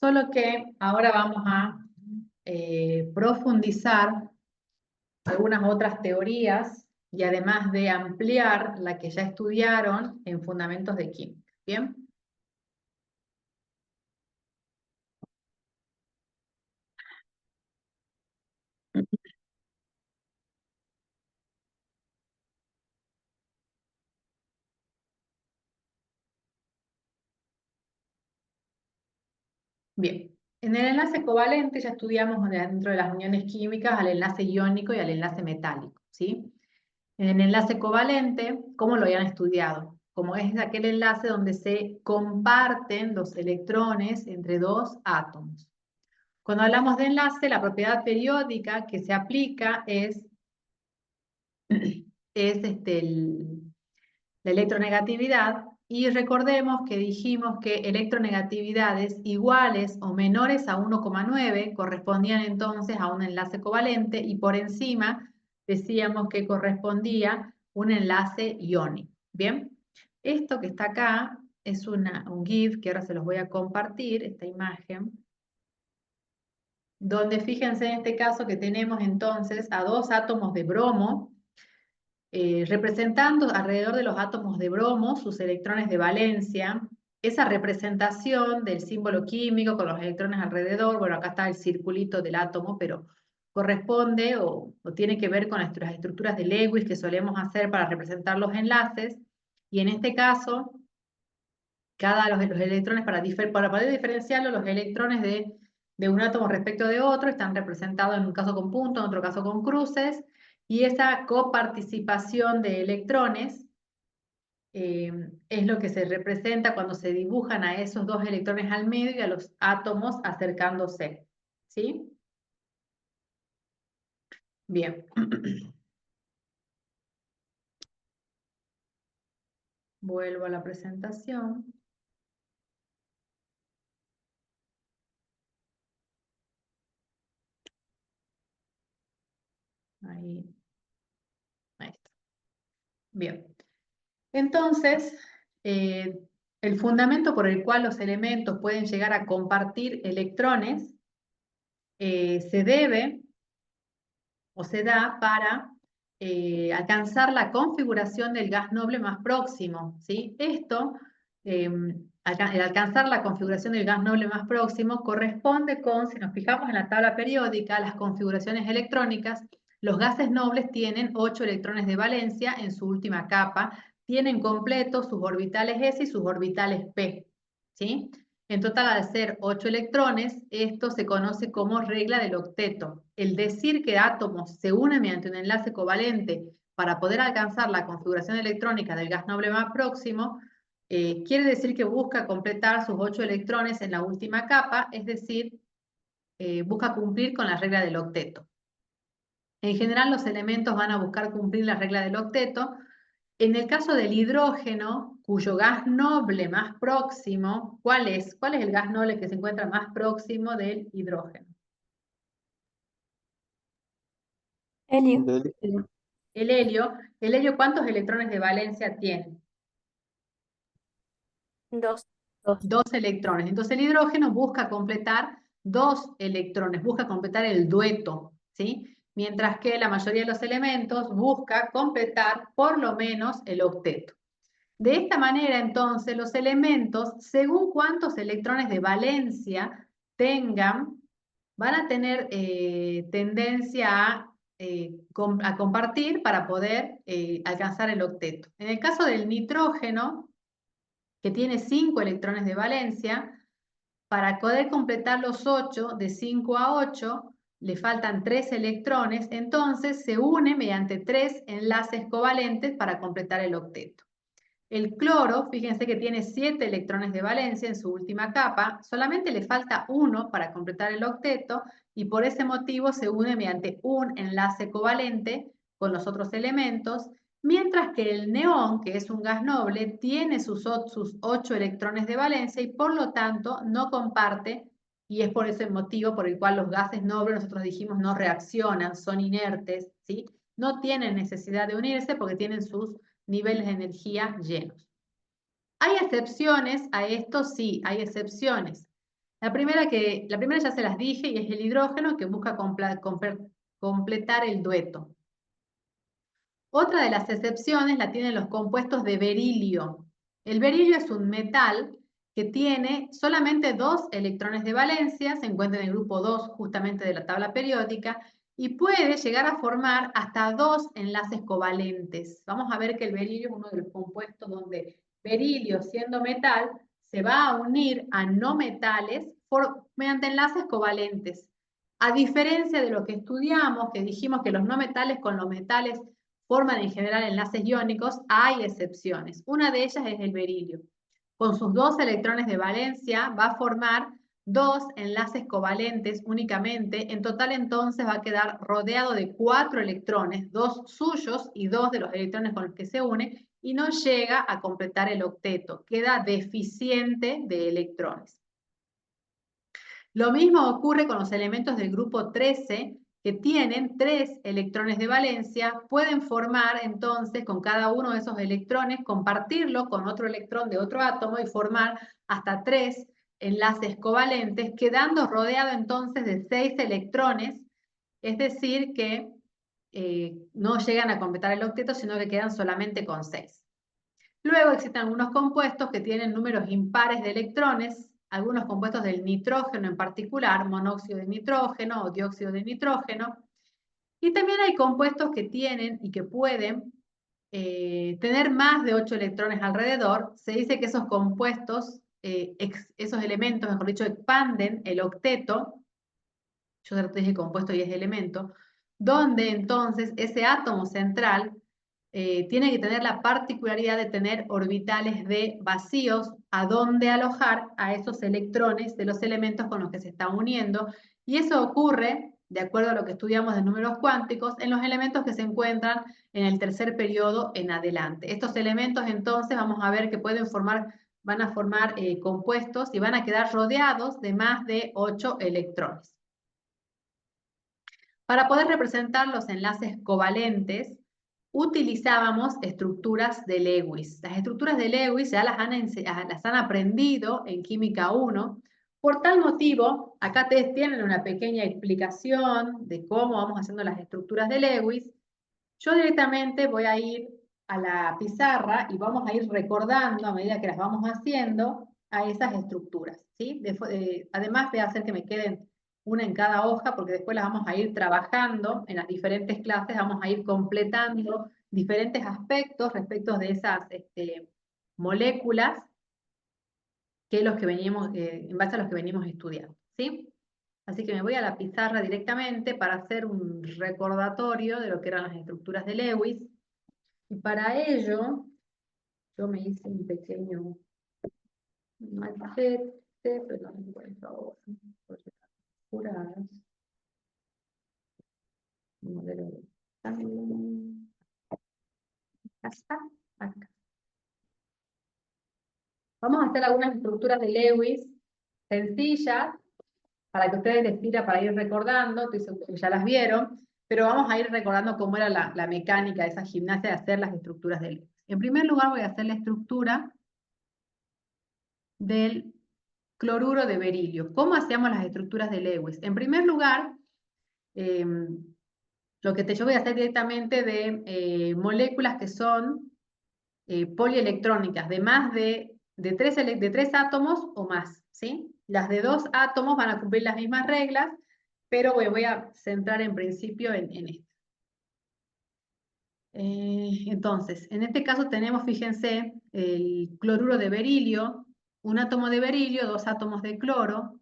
Solo que ahora vamos a profundizar algunas otras teorías y además de ampliar la que ya estudiaron en fundamentos de química. ¿Bien? Bien. En el enlace covalente ya estudiamos dentro de las uniones químicas al enlace iónico y al enlace metálico, ¿sí? En el enlace covalente, ¿cómo lo habían estudiado? Como es aquel enlace donde se comparten los electrones entre dos átomos. Cuando hablamos de enlace, la propiedad periódica que se aplica es la electronegatividad, y recordemos que dijimos que electronegatividades iguales o menores a 1,9 correspondían entonces a un enlace covalente, y por encima decíamos que correspondía un enlace iónico. Bien, esto que está acá es un GIF que ahora se los voy a compartir, esta imagen, donde fíjense en este caso que tenemos entonces a dos átomos de bromo, representando alrededor de los átomos de bromo sus electrones de valencia. Esa representación del símbolo químico con los electrones alrededor, bueno, acá está el circulito del átomo, pero corresponde o tiene que ver con las estructuras de Lewis que solemos hacer para representar los enlaces, y en este caso, cada los electrones, para poder diferenciarlo, los electrones de un átomo respecto de otro están representados en un caso con puntos, en otro caso con cruces, y esa coparticipación de electrones es lo que se representa cuando se dibujan a esos dos electrones al medio y a los átomos acercándose. ¿Sí? Bien. Vuelvo a la presentación. Ahí. Ahí está. Bien. Entonces, el fundamento por el cual los elementos pueden llegar a compartir electrones se debe o se da para alcanzar la configuración del gas noble más próximo, ¿sí? Esto, el alcanzar la configuración del gas noble más próximo corresponde con, si nos fijamos en la tabla periódica, las configuraciones electrónicas. Los gases nobles tienen 8 electrones de valencia en su última capa, tienen completos sus orbitales S y sus orbitales P, ¿sí? En total, al ser 8 electrones, esto se conoce como regla del octeto. El decir que átomos se unen mediante un enlace covalente para poder alcanzar la configuración electrónica del gas noble más próximo, quiere decir que busca completar sus 8 electrones en la última capa, es decir, busca cumplir con la regla del octeto. En general, los elementos van a buscar cumplir la regla del octeto. En el caso del hidrógeno, cuyo gas noble más próximo, ¿cuál es? ¿Cuál es el gas noble que se encuentra más próximo del hidrógeno? Helio. El helio. ¿El helio cuántos electrones de valencia tiene? Dos. 2 electrones. Entonces el hidrógeno busca completar 2 electrones, busca completar el dueto, ¿sí? Mientras que la mayoría de los elementos busca completar por lo menos el octeto. De esta manera, entonces, los elementos, según cuántos electrones de valencia tengan, van a tener tendencia a compartir para poder alcanzar el octeto. En el caso del nitrógeno, que tiene 5 electrones de valencia, para poder completar los 8, de 5 a 8, le faltan 3 electrones, entonces se une mediante 3 enlaces covalentes para completar el octeto. El cloro, fíjense que tiene 7 electrones de valencia en su última capa, solamente le falta 1 para completar el octeto, y por ese motivo se une mediante un enlace covalente con los otros elementos, mientras que el neón, que es un gas noble, tiene sus 8 electrones de valencia y por lo tanto no comparte, y es por ese motivo por el cual los gases nobles, nosotros dijimos, no reaccionan, son inertes, ¿sí? No tienen necesidad de unirse porque tienen sus niveles de energía llenos. ¿Hay excepciones a esto? Sí, hay excepciones. La primera ya se las dije y es el hidrógeno que busca completar el dueto. Otra de las excepciones la tienen los compuestos de berilio. El berilio es un metal que tiene solamente 2 electrones de valencia, se encuentra en el grupo 2 justamente de la tabla periódica, y puede llegar a formar hasta 2 enlaces covalentes. Vamos a ver que el berilio es uno de los compuestos donde berilio, siendo metal, se va a unir a no metales mediante enlaces covalentes. A diferencia de lo que estudiamos, que dijimos que los no metales con los metales forman en general enlaces iónicos, hay excepciones. Una de ellas es el berilio. Con sus 2 electrones de valencia va a formar 2 enlaces covalentes únicamente. En total entonces va a quedar rodeado de 4 electrones, 2 suyos y 2 de los electrones con los que se une, y no llega a completar el octeto. Queda deficiente de electrones. Lo mismo ocurre con los elementos del grupo 13, que tienen 3 electrones de valencia, pueden formar entonces con cada uno de esos electrones, compartirlo con otro electrón de otro átomo y formar hasta 3 enlaces covalentes, quedando rodeado entonces de 6 electrones, es decir que no llegan a completar el octeto, sino que quedan solamente con 6. Luego existen algunos compuestos que tienen números impares de electrones, algunos compuestos del nitrógeno en particular, monóxido de nitrógeno o dióxido de nitrógeno. Y también hay compuestos que tienen y que pueden tener más de 8 electrones alrededor. Se dice que esos compuestos, esos elementos, mejor dicho, expanden el octeto. Yo te dije compuesto y es elemento, donde entonces ese átomo central tiene que tener la particularidad de tener orbitales de vacíos a donde alojar a esos electrones de los elementos con los que se están uniendo, y eso ocurre, de acuerdo a lo que estudiamos de números cuánticos, en los elementos que se encuentran en el tercer periodo en adelante. Estos elementos entonces vamos a ver que van a formar compuestos y van a quedar rodeados de más de 8 electrones. Para poder representar los enlaces covalentes, utilizábamos estructuras de Lewis. Las estructuras de Lewis ya las han aprendido en Química 1. Por tal motivo, acá ustedes tienen una pequeña explicación de cómo vamos haciendo las estructuras de Lewis. Yo directamente voy a ir a la pizarra y vamos a ir recordando a medida que las vamos haciendo a esas estructuras, ¿sí? Además de hacer que me queden una en cada hoja, porque después las vamos a ir trabajando en las diferentes clases, vamos a ir completando diferentes aspectos respecto de esas moléculas que los que venimos, en base a los que venimos estudiando, ¿sí? Así que me voy a la pizarra directamente para hacer un recordatorio de lo que eran las estructuras de Lewis. Y para ello, yo me hice un pequeño machete, pero no me encuentro ahora, porque están apuradas. Modelo de examen. Acá está, acá. Vamos a hacer algunas estructuras de Lewis sencillas, para que ustedes les sirva para ir recordando, estoy seguro que ya las vieron, pero vamos a ir recordando cómo era la mecánica de esa gimnasia de hacer las estructuras de Lewis. En primer lugar voy a hacer la estructura del cloruro de berilio. ¿Cómo hacíamos las estructuras de Lewis? En primer lugar, yo voy a hacer directamente de moléculas que son polielectrónicas, de más de 3 átomos o más, ¿sí? Las de 2 átomos van a cumplir las mismas reglas, pero voy a centrar en principio en esto. Entonces, en este caso tenemos, fíjense, el cloruro de berilio, un átomo de berilio, 2 átomos de cloro.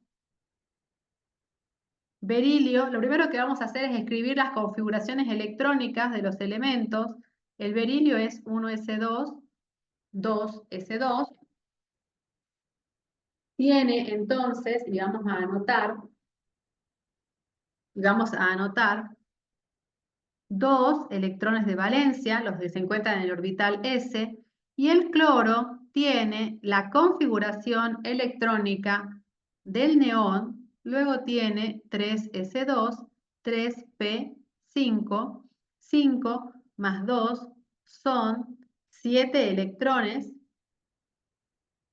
Berilio, lo primero que vamos a hacer es escribir las configuraciones electrónicas de los elementos. El berilio es 1s2, 2s2. Tiene entonces, y vamos a anotar 2 electrones de valencia, los que se encuentran en el orbital s, y el cloro tiene la configuración electrónica del neón, luego tiene 3s2, 3p5, 5 más 2 son 7 electrones,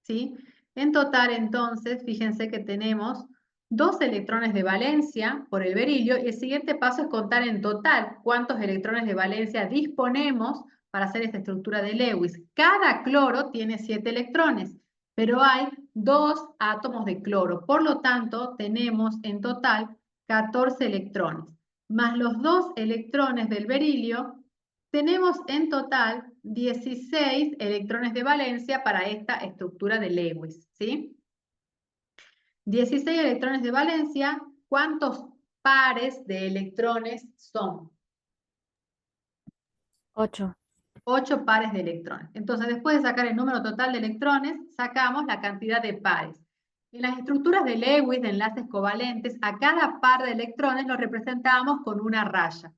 ¿sí? En total, entonces, fíjense que tenemos 2 electrones de valencia por el berilio, y el siguiente paso es contar en total cuántos electrones de valencia disponemos para hacer esta estructura de Lewis. Cada cloro tiene 7 electrones, pero hay 2 átomos de cloro, por lo tanto, tenemos en total 14 electrones, más los 2 electrones del berilio, tenemos en total 16 electrones de valencia para esta estructura de Lewis, ¿sí? 16 electrones de valencia, ¿cuántos pares de electrones son? 8. 8 pares de electrones. Entonces, después de sacar el número total de electrones, sacamos la cantidad de pares. En las estructuras de Lewis, de enlaces covalentes, a cada par de electrones lo representamos con una raya.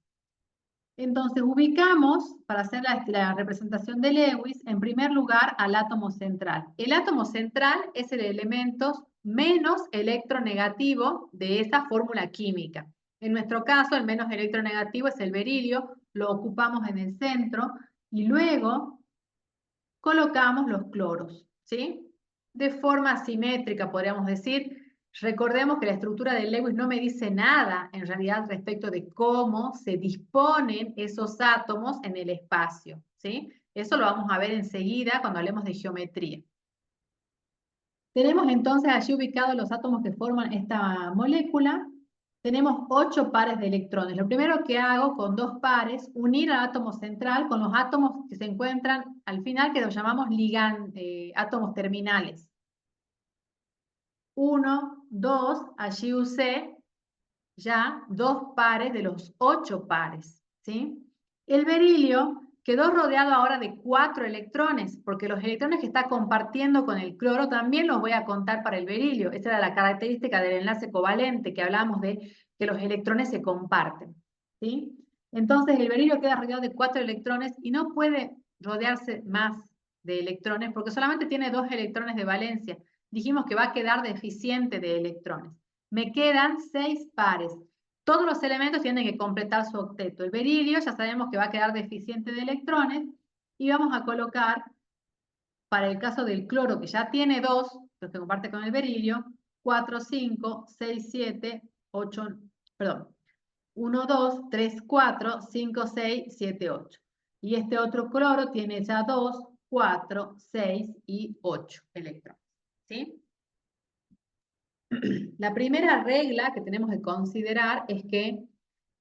Entonces, ubicamos, para hacer la representación de Lewis, en primer lugar al átomo central. El átomo central es el elemento menos electronegativo de esa fórmula química. En nuestro caso, el menos electronegativo es el berilio, lo ocupamos en el centro, y luego colocamos los cloros, ¿sí? De forma simétrica, podríamos decir. Recordemos que la estructura de Lewis no me dice nada, en realidad, respecto de cómo se disponen esos átomos en el espacio, ¿sí? Eso lo vamos a ver enseguida cuando hablemos de geometría. Tenemos entonces allí ubicados los átomos que forman esta molécula. Tenemos 8 pares de electrones. Lo primero que hago con 2 pares, unir al átomo central con los átomos que se encuentran al final, que los llamamos átomos terminales. 1, 2, allí usé ya 2 pares de los 8 pares, ¿sí? El berilio quedó rodeado ahora de 4 electrones, porque los electrones que está compartiendo con el cloro también los voy a contar para el berilio. Esa era la característica del enlace covalente, que hablamos de que los electrones se comparten, ¿sí? Entonces el berilio queda rodeado de 4 electrones y no puede rodearse más de electrones porque solamente tiene 2 electrones de valencia. Dijimos que va a quedar deficiente de electrones. Me quedan 6 pares. Todos los elementos tienen que completar su octeto. El berilio ya sabemos que va a quedar deficiente de electrones y vamos a colocar, para el caso del cloro, que ya tiene 2, los que comparte con el berilio, 4, 5, 6, 7, 8, perdón, 1, 2, 3, 4, 5, 6, 7, 8. Y este otro cloro tiene ya 2, 4, 6 y 8 electrones, ¿sí? La primera regla que tenemos que considerar es que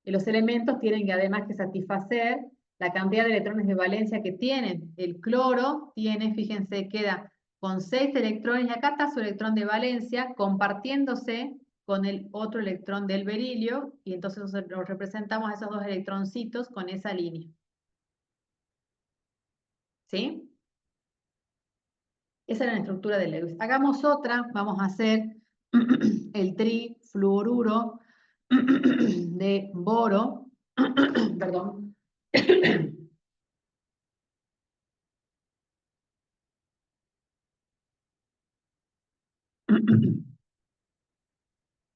los elementos tienen que además que satisfacer la cantidad de electrones de valencia que tienen. El cloro tiene, fíjense, queda con 6 electrones y acá está su electrón de valencia compartiéndose con el otro electrón del berilio y entonces lo representamos a esos 2 electroncitos con esa línea. ¿Sí? Esa es la estructura de Lewis. Hagamos otra, vamos a hacer el trifluoruro de boro, perdón.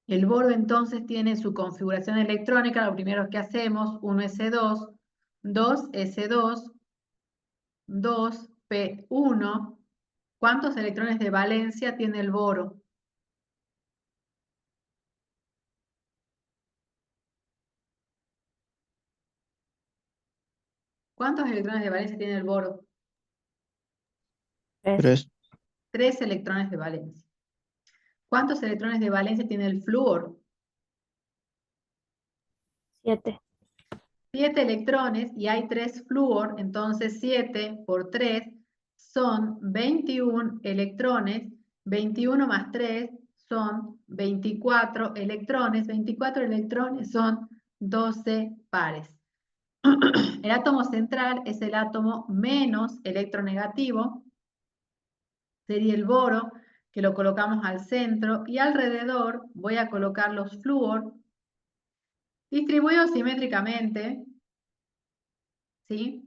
El boro entonces tiene su configuración electrónica, lo primero que hacemos, 1s2, 2s2, 2p1. ¿Cuántos electrones de valencia tiene el boro? ¿Cuántos electrones de valencia tiene el boro? 3. 3. 3 electrones de valencia. ¿Cuántos electrones de valencia tiene el flúor? 7. 7 electrones y hay 3 flúor, entonces 7 por 3 son 21 electrones, 21 más 3 son 24 electrones, 24 electrones son 12 pares. El átomo central es el átomo menos electronegativo, sería el boro, que lo colocamos al centro, y alrededor voy a colocar los flúor, distribuidos simétricamente, ¿sí?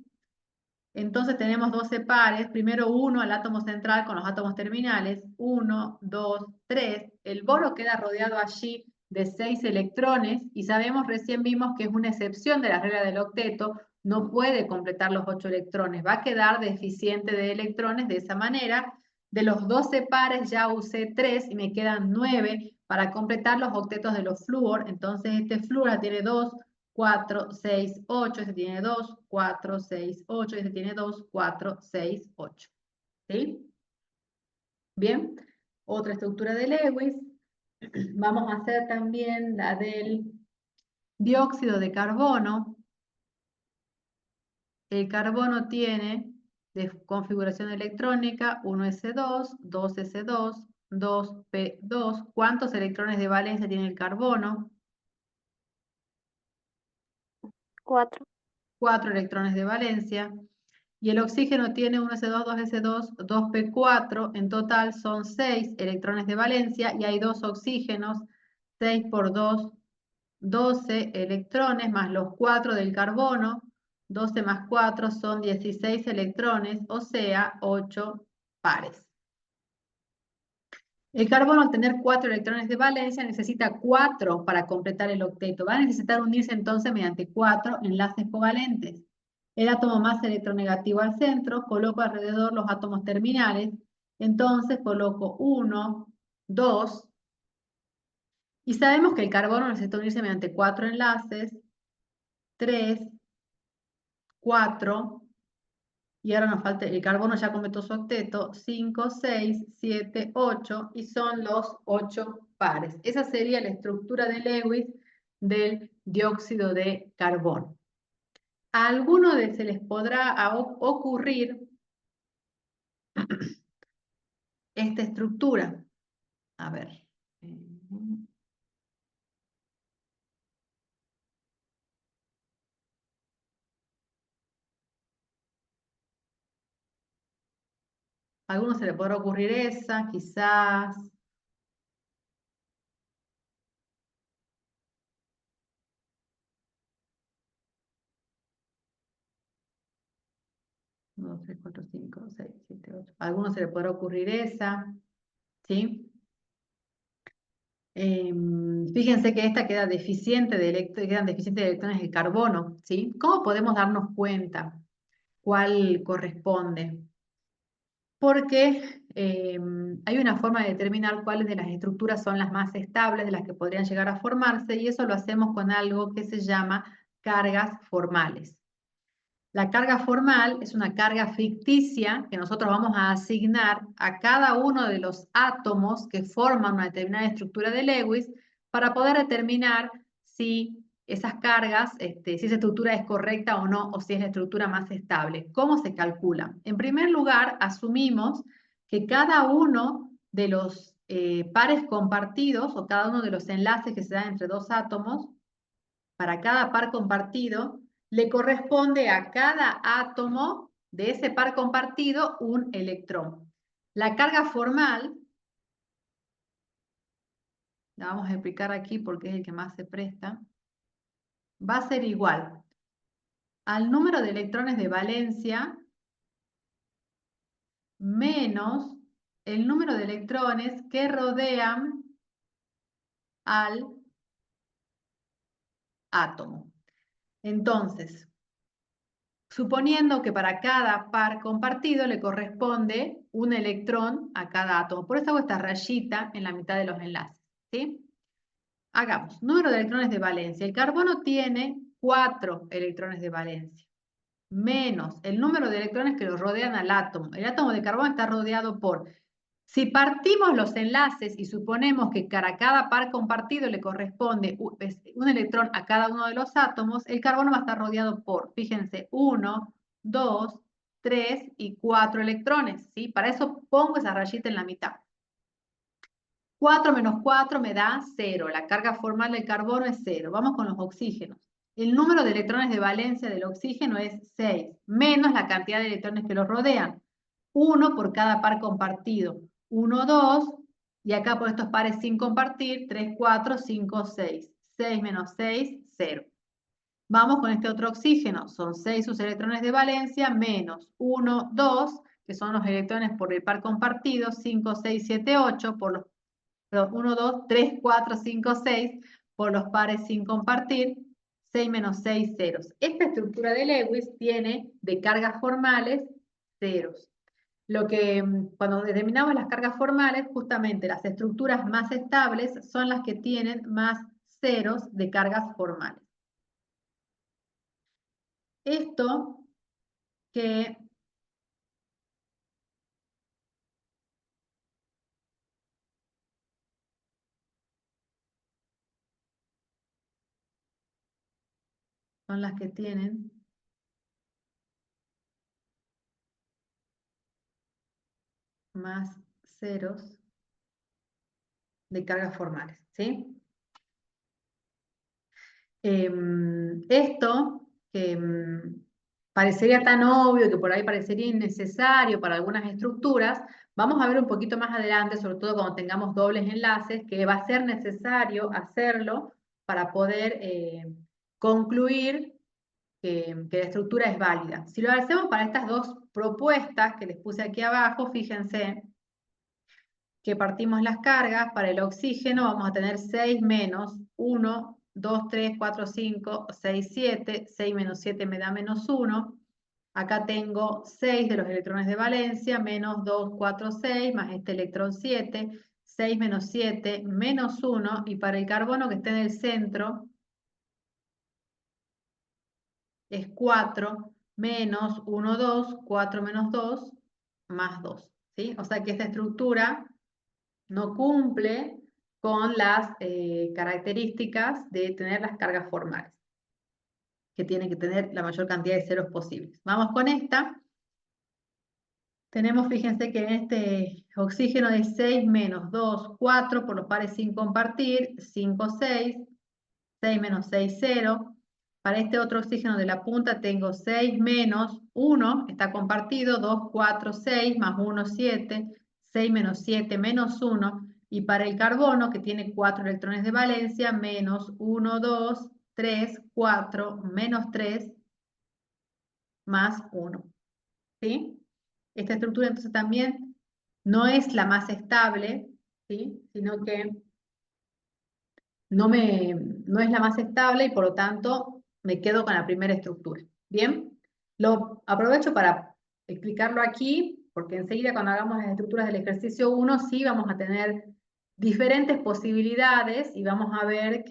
Entonces tenemos 12 pares, primero 1 al átomo central con los átomos terminales, 1, 2, 3, el boro queda rodeado allí de 6 electrones y sabemos, recién vimos que es una excepción de la regla del octeto, no puede completar los 8 electrones, va a quedar deficiente de electrones de esa manera, De los 12 pares ya usé 3 y me quedan 9 para completar los octetos de los flúor. Entonces este flúor tiene 2, 4, 6, 8. Este tiene 2, 4, 6, 8. Este tiene 2, 4, 6, 8. ¿Sí? Bien. Otra estructura de Lewis. Vamos a hacer también la del dióxido de carbono. El carbono tiene de configuración electrónica 1s2, 2s2, 2p2. ¿Cuántos electrones de valencia tiene el carbono? 4. 4 electrones de valencia. Y el oxígeno tiene 1s2, 2s2, 2p4. En total son 6 electrones de valencia y hay 2 oxígenos. 6 por 2, 12 electrones más los 4 del carbono. 12 más 4 son 16 electrones, o sea, 8 pares. El carbono, al tener 4 electrones de valencia, necesita 4 para completar el octeto. Va a necesitar unirse entonces mediante 4 enlaces covalentes. El átomo más electronegativo al centro, coloco alrededor los átomos terminales. Entonces coloco 1, 2, y sabemos que el carbono necesita unirse mediante 4 enlaces, 3, 4, y ahora nos falta, el carbono ya completó su octeto, 5, 6, 7, 8, y son los 8 pares. Esa sería la estructura de Lewis del dióxido de carbono. A alguno de se les podrá ocurrir esta estructura. A ver. A alguno se le podrá ocurrir esa, quizás. Uno, 2, 3, 4, 5, 6, 7, 8. A alguno se le podrá ocurrir esa, ¿sí? Fíjense que esta queda deficiente quedan deficientes de electrones de carbono, ¿sí? ¿Cómo podemos darnos cuenta cuál corresponde? Porque hay una forma de determinar cuáles de las estructuras son las más estables, de las que podrían llegar a formarse, y eso lo hacemos con algo que se llama cargas formales. La carga formal es una carga ficticia que nosotros vamos a asignar a cada uno de los átomos que forman una determinada estructura de Lewis para poder determinar si esas cargas, si esa estructura es correcta o no, o si es la estructura más estable. ¿Cómo se calcula? En primer lugar, asumimos que cada uno de los pares compartidos o cada uno de los enlaces que se dan entre dos átomos, para cada par compartido, le corresponde a cada átomo de ese par compartido un electrón. La carga formal, la vamos a explicar aquí porque es el que más se presta, va a ser igual al número de electrones de valencia menos el número de electrones que rodean al átomo. Entonces, suponiendo que para cada par compartido le corresponde un electrón a cada átomo. Por eso hago esta rayita en la mitad de los enlaces, ¿sí? Hagamos, número de electrones de valencia. El carbono tiene 4 electrones de valencia, menos el número de electrones que lo rodean al átomo. El átomo de carbono está rodeado por... Si partimos los enlaces y suponemos que para cada par compartido le corresponde un electrón a cada uno de los átomos, el carbono va a estar rodeado por, fíjense, 1, 2, 3 y 4 electrones, ¿sí? Para eso pongo esa rayita en la mitad. 4 menos 4 me da 0. La carga formal del carbono es 0. Vamos con los oxígenos. El número de electrones de valencia del oxígeno es 6, menos la cantidad de electrones que los rodean. 1 por cada par compartido. 1, 2, y acá por estos pares sin compartir, 3, 4, 5, 6. 6 menos 6, 0. Vamos con este otro oxígeno. Son 6 sus electrones de valencia, menos 1, 2, que son los electrones por el par compartido, 5, 6, 7, 8, por los, perdón, 1, 2, 3, 4, 5, 6, por los pares sin compartir, 6 menos 6, ceros. Esta estructura de Lewis tiene de cargas formales ceros. Cuando determinamos las cargas formales, justamente las estructuras más estables son las que tienen más ceros de cargas formales. Esto que son las que tienen más ceros de cargas formales, ¿sí? Esto que parecería tan obvio, que por ahí parecería innecesario para algunas estructuras, vamos a ver un poquito más adelante, sobre todo cuando tengamos dobles enlaces, que va a ser necesario hacerlo para poder concluir que la estructura es válida. Si lo hacemos para estas dos propuestas que les puse aquí abajo, fíjense que partimos las cargas, para el oxígeno vamos a tener 6 menos 1, 2, 3, 4, 5, 6, 7, 6 menos 7 me da menos 1, acá tengo 6 de los electrones de valencia, menos 2, 4, 6, más este electrón 7, 6 menos 7, menos 1, y para el carbono que está en el centro es 4, menos 1, 2, 4 menos 2, más 2, ¿sí? O sea que esta estructura no cumple con las características de tener las cargas formales, que tiene que tener la mayor cantidad de ceros posibles. Vamos con esta. Tenemos, fíjense que en este oxígeno de 6 menos 2, 4 por los pares sin compartir, 5, 6, 6 menos 6, 0. Para este otro oxígeno de la punta tengo 6 menos 1, está compartido, 2, 4, 6, más 1, 7, 6 menos 7, menos 1. Y para el carbono, que tiene 4 electrones de valencia, menos 1, 2, 3, 4, menos 3, más 1. ¿Sí? Esta estructura entonces también no es la más estable, ¿sí? Sino que no es la más estable y por lo tanto me quedo con la primera estructura. Bien, lo aprovecho para explicarlo aquí, porque enseguida cuando hagamos las estructuras del ejercicio 1 sí vamos a tener diferentes posibilidades y vamos a ver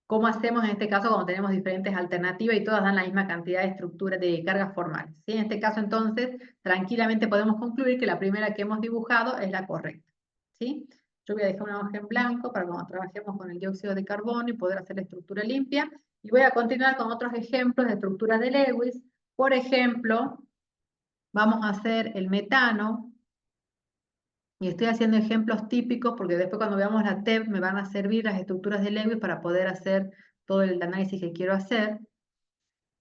cómo hacemos en este caso cuando tenemos diferentes alternativas y todas dan la misma cantidad de estructuras de cargas formales. ¿Sí? En este caso entonces tranquilamente podemos concluir que la primera que hemos dibujado es la correcta. ¿Sí? Yo voy a dejar una hoja en blanco para cuando trabajemos con el dióxido de carbono y poder hacer la estructura limpia. Y voy a continuar con otros ejemplos de estructuras de Lewis. Por ejemplo, vamos a hacer el metano. Y estoy haciendo ejemplos típicos porque después cuando veamos la TEP me van a servir las estructuras de Lewis para poder hacer todo el análisis que quiero hacer.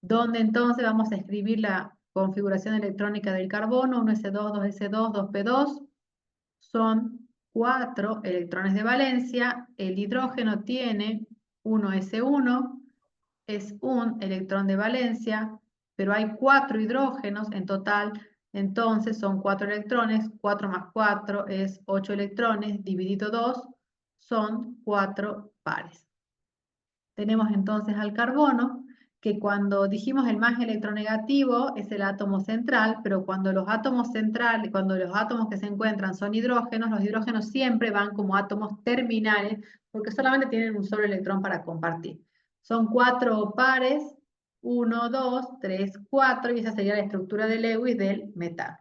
Donde entonces vamos a escribir la configuración electrónica del carbono, 1s2, 2s2, 2p2. Son 4 electrones de valencia, el hidrógeno tiene 1s1, es un electrón de valencia, pero hay 4 hidrógenos en total, entonces son 4 electrones, 4 más 4 es 8 electrones, dividido 2 son 4 pares. Tenemos entonces al carbono, que cuando dijimos el más electronegativo es el átomo central, pero cuando los átomos centrales, cuando los átomos que se encuentran son hidrógenos, los hidrógenos siempre van como átomos terminales, porque solamente tienen un solo electrón para compartir. Son 4 pares, 1, 2, 3, 4, y esa sería la estructura de Lewis del metano.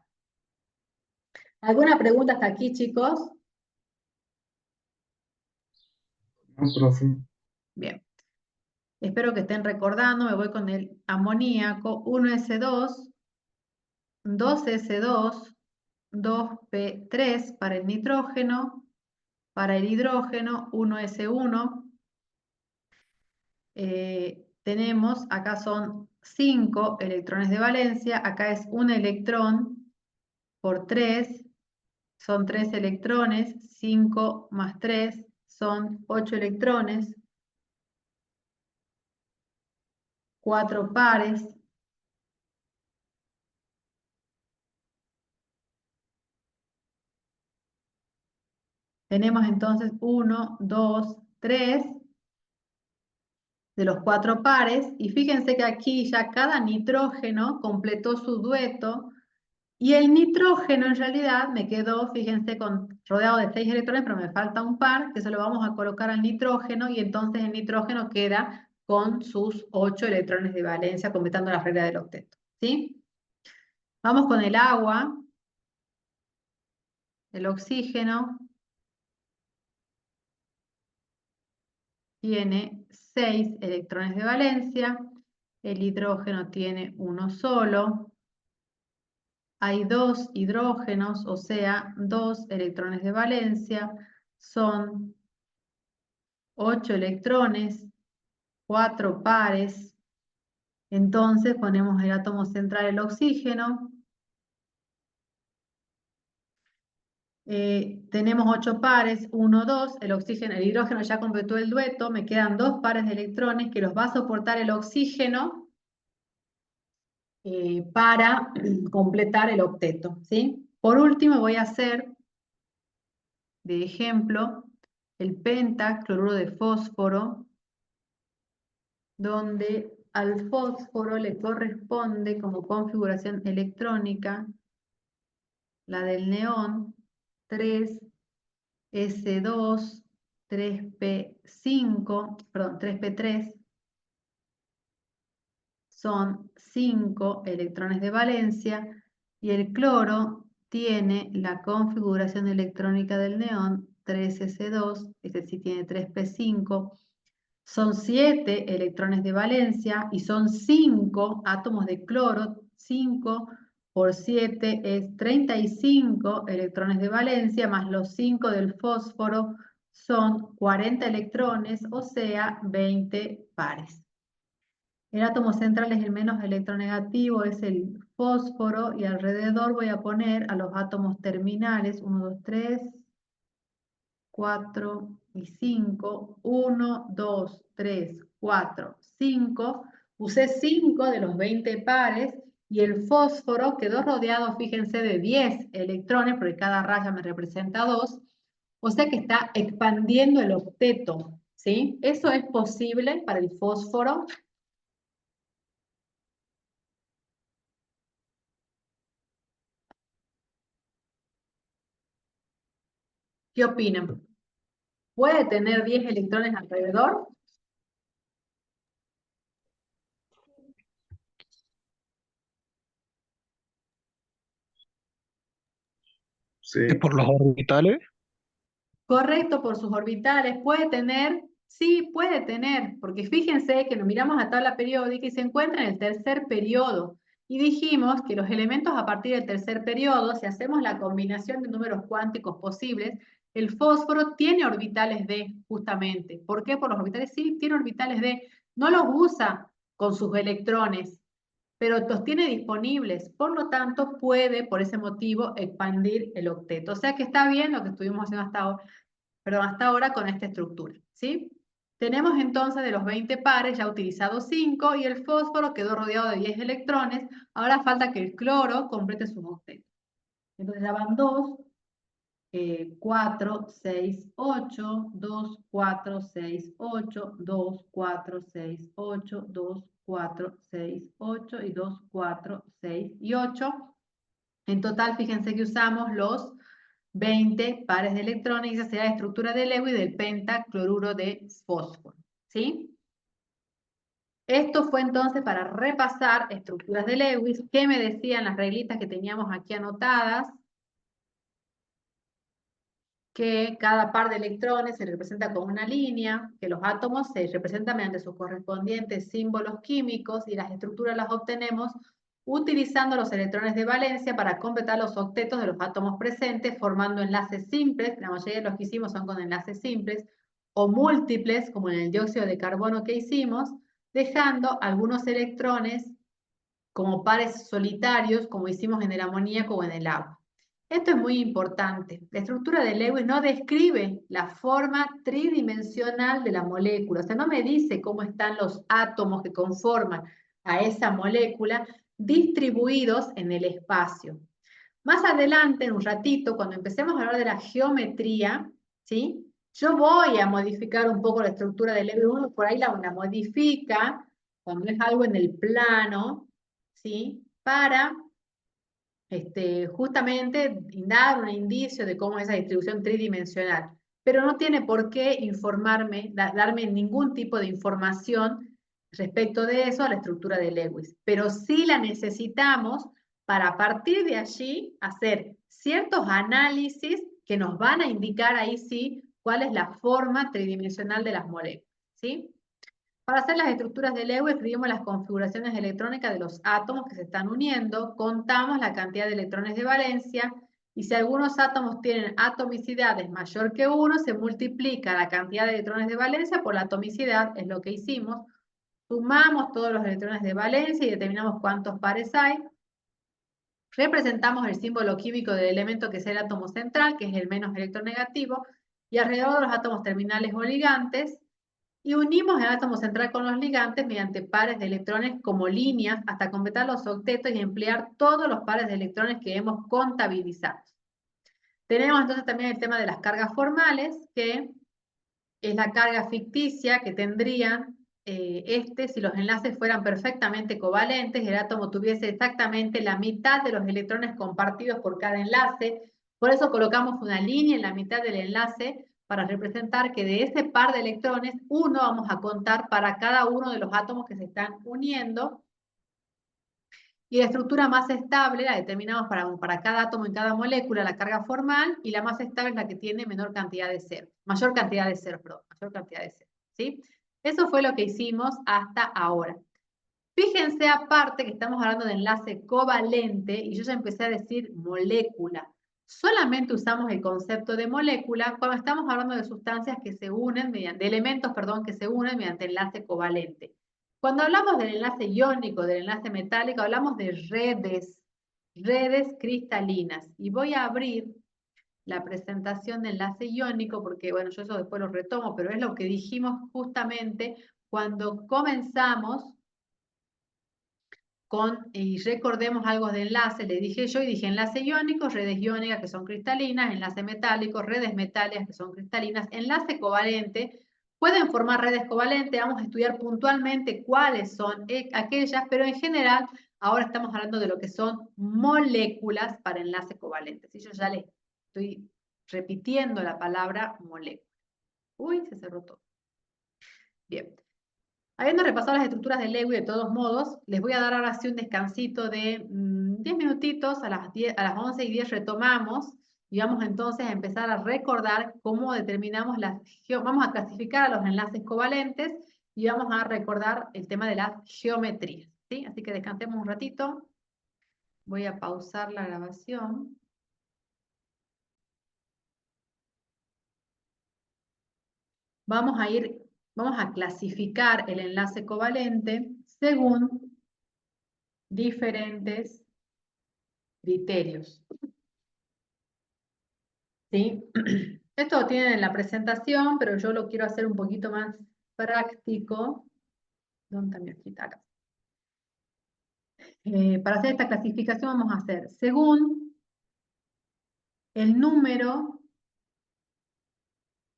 ¿Alguna pregunta hasta aquí, chicos? No, profe. Bien. Espero que estén recordando, me voy con el amoníaco, 1s2, 2s2, 2p3 para el nitrógeno, para el hidrógeno, 1s1. Tenemos, acá son 5 electrones de valencia, acá es un electrón por 3, son 3 electrones, 5 más 3 son 8 electrones, 4 pares. Tenemos entonces 1, 2, 3 de los 4 pares, y fíjense que aquí ya cada nitrógeno completó su dueto Y el nitrógeno en realidad me quedó, fíjense, rodeado de 6 electrones, pero me falta un par, que se lo vamos a colocar al nitrógeno, y entonces el nitrógeno queda con sus 8 electrones de valencia, completando la regla del octeto. ¿Sí? Vamos con el agua, el oxígeno. Tiene 6 electrones de valencia, el hidrógeno tiene uno solo, hay 2 hidrógenos, o sea, 2 electrones de valencia, son 8 electrones, 4 pares, entonces ponemos el átomo central, el oxígeno, tenemos 8 pares, 1, 2, el oxígeno, el hidrógeno ya completó el dueto, me quedan 2 pares de electrones que los va a soportar el oxígeno, para completar el octeto, ¿sí? Por último voy a hacer, de ejemplo, el pentacloruro de fósforo, donde al fósforo le corresponde como configuración electrónica la del neón, 3s2, 3p5, perdón, 3p3, son 5 electrones de valencia, y el cloro tiene la configuración electrónica del neón, 3s2, este sí tiene 3p5, son 7 electrones de valencia y son 5 átomos de cloro, 5 por 7 es 35 electrones de valencia, más los 5 del fósforo son 40 electrones, o sea, 20 pares. El átomo central es el menos electronegativo, es el fósforo, y alrededor voy a poner a los átomos terminales, 1, 2, 3, 4 y 5, 1, 2, 3, 4, 5, usé 5 de los 20 pares, y el fósforo quedó rodeado, fíjense, de 10 electrones, porque cada raya me representa 2, o sea que está expandiendo el octeto, ¿sí? Eso es posible para el fósforo. ¿Qué opinan? ¿Puede tener 10 electrones alrededor? Sí, ¿Es por los orbitales? Correcto, por sus orbitales. ¿Puede tener? Sí, puede tener, porque fíjense que nos miramos la tabla periódica y se encuentra en el tercer periodo. Y dijimos que los elementos a partir del tercer periodo, si hacemos la combinación de números cuánticos posibles, el fósforo tiene orbitales D, justamente. ¿Por qué? Por los orbitales. Sí, tiene orbitales D. No los usa con sus electrones, pero los tiene disponibles. Por lo tanto, puede, por ese motivo, expandir el octeto. O sea que está bien lo que estuvimos haciendo hasta ahora con esta estructura, ¿sí? Tenemos entonces de los 20 pares ya utilizados 5, y el fósforo quedó rodeado de 10 electrones. Ahora falta que el cloro complete sus octetos. Entonces ya van 2, 4, 6, 8, 2, 4, 6, 8, 2, 4, 6, 8, 2, 4, 6, 8 y 2, 4, 6 y 8. En total, fíjense que usamos los 20 pares de electrones, y esa será la estructura del Lewis del pentacloruro de fósforo, ¿sí? Esto fue entonces para repasar estructuras de Lewis. ¿Qué me decían las reglitas que teníamos aquí anotadas? Que cada par de electrones se representa con una línea, que los átomos se representan mediante sus correspondientes símbolos químicos, y las estructuras las obtenemos utilizando los electrones de valencia para completar los octetos de los átomos presentes, formando enlaces simples, la mayoría de los que hicimos son con enlaces simples, o múltiples, como en el dióxido de carbono que hicimos, dejando algunos electrones como pares solitarios, como hicimos en el amoníaco o en el agua. Esto es muy importante. La estructura de Lewis no describe la forma tridimensional de la molécula, o sea, no me dice cómo están los átomos que conforman a esa molécula distribuidos en el espacio. Más adelante, en un ratito, cuando empecemos a hablar de la geometría, ¿sí? Yo voy a modificar un poco la estructura de Lewis. Uno por ahí la modifica cuando es algo en el plano, ¿sí? Para justamente dar un indicio de cómo es esa distribución tridimensional, pero no tiene por qué informarme, darme ningún tipo de información respecto de eso a la estructura de Lewis, pero sí la necesitamos para a partir de allí hacer ciertos análisis que nos van a indicar ahí sí cuál es la forma tridimensional de las moléculas, ¿sí? Para hacer las estructuras de Lewis, escribimos las configuraciones electrónicas de los átomos que se están uniendo, contamos la cantidad de electrones de valencia, y si algunos átomos tienen atomicidades mayor que 1, se multiplica la cantidad de electrones de valencia por la atomicidad, es lo que hicimos. Sumamos todos los electrones de valencia y determinamos cuántos pares hay. Representamos el símbolo químico del elemento que es el átomo central, que es el menos electronegativo, y alrededor de los átomos terminales o ligantes, y unimos el átomo central con los ligantes mediante pares de electrones como líneas hasta completar los octetos y emplear todos los pares de electrones que hemos contabilizado. Tenemos entonces también el tema de las cargas formales, que es la carga ficticia que tendrían si los enlaces fueran perfectamente covalentes, el átomo tuviese exactamente la mitad de los electrones compartidos por cada enlace. Por eso colocamos una línea en la mitad del enlace para representar que de ese par de electrones, uno vamos a contar para cada uno de los átomos que se están uniendo. Y la estructura más estable la determinamos para cada átomo en cada molécula, la carga formal, y la más estable es la que tiene mayor cantidad de ceros, mayor cantidad de ceros, ¿sí? Eso fue lo que hicimos hasta ahora. Fíjense aparte que estamos hablando de enlace covalente, y yo ya empecé a decir molécula. Solamente usamos el concepto de molécula cuando estamos hablando de sustancias que se unen, de elementos, perdón, que se unen mediante enlace covalente. Cuando hablamos del enlace iónico, del enlace metálico, hablamos de redes cristalinas. Y voy a abrir la presentación de enlace iónico porque, bueno, yo eso después lo retomo, pero es lo que dijimos justamente cuando comenzamos y recordemos algo de enlace, le dije yo y dije enlace iónico, redes iónicas que son cristalinas, enlace metálico, redes metálicas que son cristalinas, enlace covalente. Pueden formar redes covalentes, vamos a estudiar puntualmente cuáles son aquellas, pero en general ahora estamos hablando de lo que son moléculas para enlace covalente. Si yo ya le estoy repitiendo la palabra molécula. Uy, se cerró todo. Bien. Habiendo repasado las estructuras de Lewis, de todos modos, les voy a dar ahora sí un descansito de 10 minutitos, a las 11:10 retomamos y vamos entonces a empezar a recordar cómo determinamos vamos a clasificar a los enlaces covalentes y vamos a recordar el tema de las geometrías, ¿sí? Así que descansemos un ratito. Voy a pausar la grabación. Vamos a clasificar el enlace covalente según diferentes criterios. ¿Sí? Esto lo tienen en la presentación, pero yo lo quiero hacer un poquito más práctico. ¿Dónde está mi hojita? Acá. Para hacer esta clasificación vamos a hacer según el número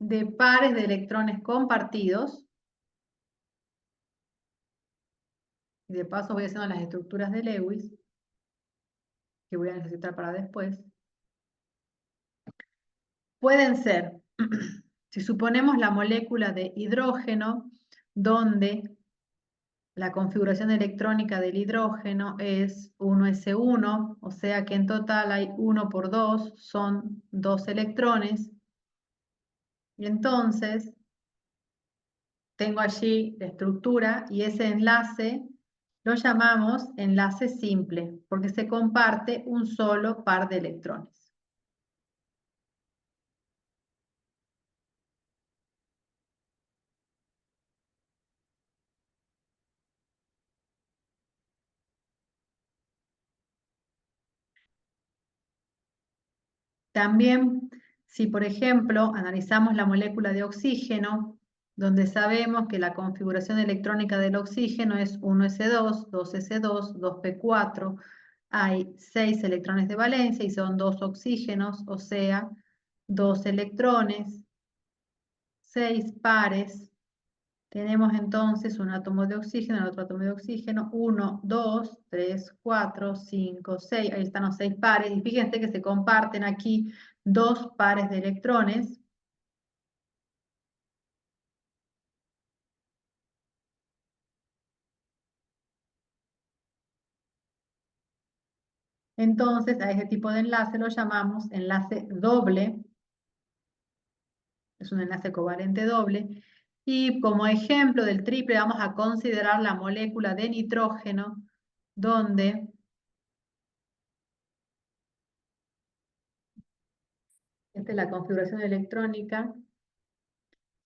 de pares de electrones compartidos. Y de paso voy haciendo las estructuras de Lewis, que voy a necesitar para después. Pueden ser, si suponemos la molécula de hidrógeno, donde la configuración electrónica del hidrógeno es 1s1, o sea que en total hay 1 por 2, son 2 electrones. Y entonces tengo allí la estructura y ese enlace lo llamamos enlace simple, porque se comparte un solo par de electrones. También, si por ejemplo analizamos la molécula de oxígeno, donde sabemos que la configuración electrónica del oxígeno es 1s2, 2s2, 2p4, hay 6 electrones de valencia y son 2 oxígenos, o sea, 2 electrones, 6 pares, Tenemos entonces un átomo de oxígeno, el otro átomo de oxígeno, 1, 2, 3, 4, 5, 6, ahí están los 6 pares, y fíjense que se comparten aquí 2 pares de electrones. Entonces, a ese tipo de enlace lo llamamos enlace doble, es un enlace covalente doble, y como ejemplo del triple vamos a considerar la molécula de nitrógeno, donde esta es la configuración electrónica,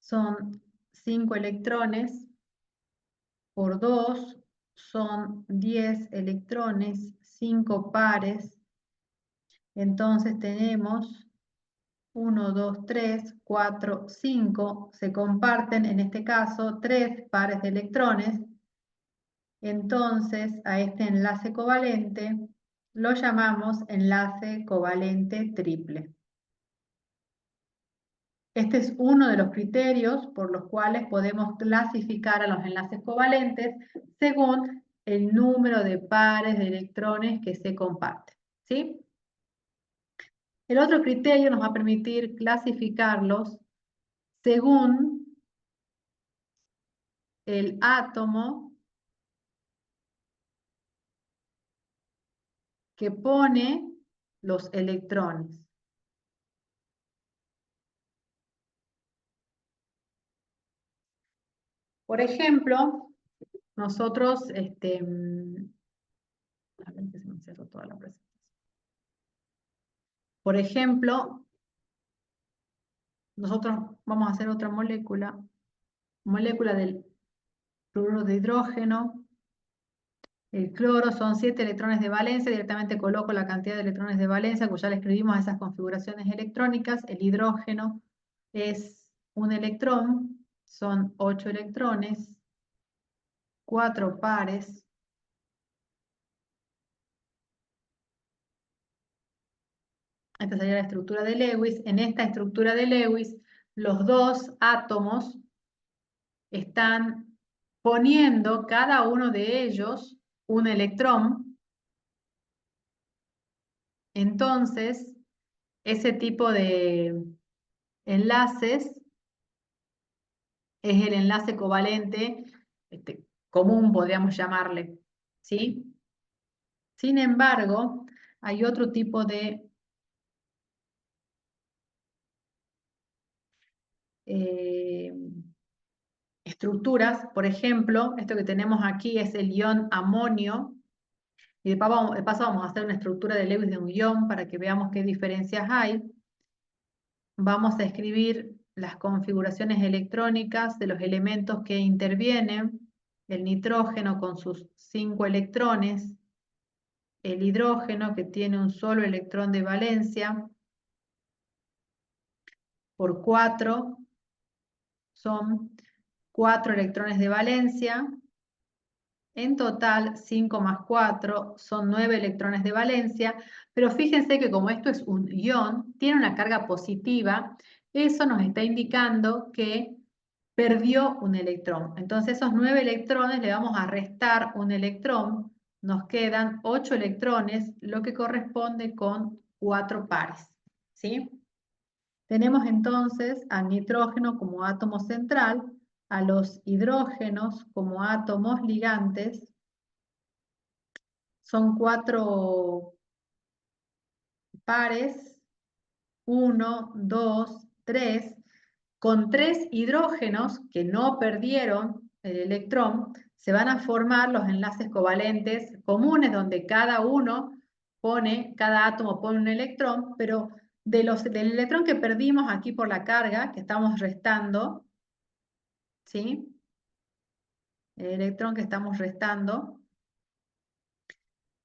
son 5 electrones, por 2 son 10 electrones, 5 pares, entonces tenemos 1, 2, 3, 4, 5, se comparten en este caso 3 pares de electrones, entonces a este enlace covalente lo llamamos enlace covalente triple. Este es uno de los criterios por los cuales podemos clasificar a los enlaces covalentes según el número de pares de electrones que se comparten, ¿sí? El otro criterio nos va a permitir clasificarlos según el átomo que pone los electrones. Por ejemplo, nosotros, a ver que se me cerró toda la presentación. Por ejemplo, nosotros vamos a hacer otra molécula del fluoruro de hidrógeno. El cloro son 7 electrones de valencia, directamente coloco la cantidad de electrones de valencia, pues ya le escribimos a esas configuraciones electrónicas. El hidrógeno es un electrón, son 8 electrones, 4 pares. Esta sería la estructura de Lewis. En esta estructura de Lewis, los dos átomos están poniendo cada uno de ellos un electrón. Entonces, ese tipo de enlaces es el enlace covalente común, podríamos llamarle, ¿sí? Sin embargo, hay otro tipo de estructuras. Por ejemplo, esto que tenemos aquí es el ion amonio, y de paso vamos a hacer una estructura de Lewis de un ion para que veamos qué diferencias hay. Vamos a escribir las configuraciones electrónicas de los elementos que intervienen, el nitrógeno con sus 5 electrones, el hidrógeno que tiene un solo electrón de valencia, por 4, son 4 electrones de valencia, en total 5 más 4 son 9 electrones de valencia, pero fíjense que como esto es un ion, tiene una carga positiva, eso nos está indicando que perdió un electrón. Entonces esos 9 electrones le vamos a restar un electrón, nos quedan 8 electrones, lo que corresponde con 4 pares, ¿sí? Tenemos entonces al nitrógeno como átomo central, a los hidrógenos como átomos ligantes. Son 4 pares, 1, 2, 3, con 3 hidrógenos que no perdieron el electrón, se van a formar los enlaces covalentes comunes, donde cada átomo pone un electrón, pero del electrón que perdimos aquí por la carga, que estamos restando, ¿sí? El electrón que estamos restando,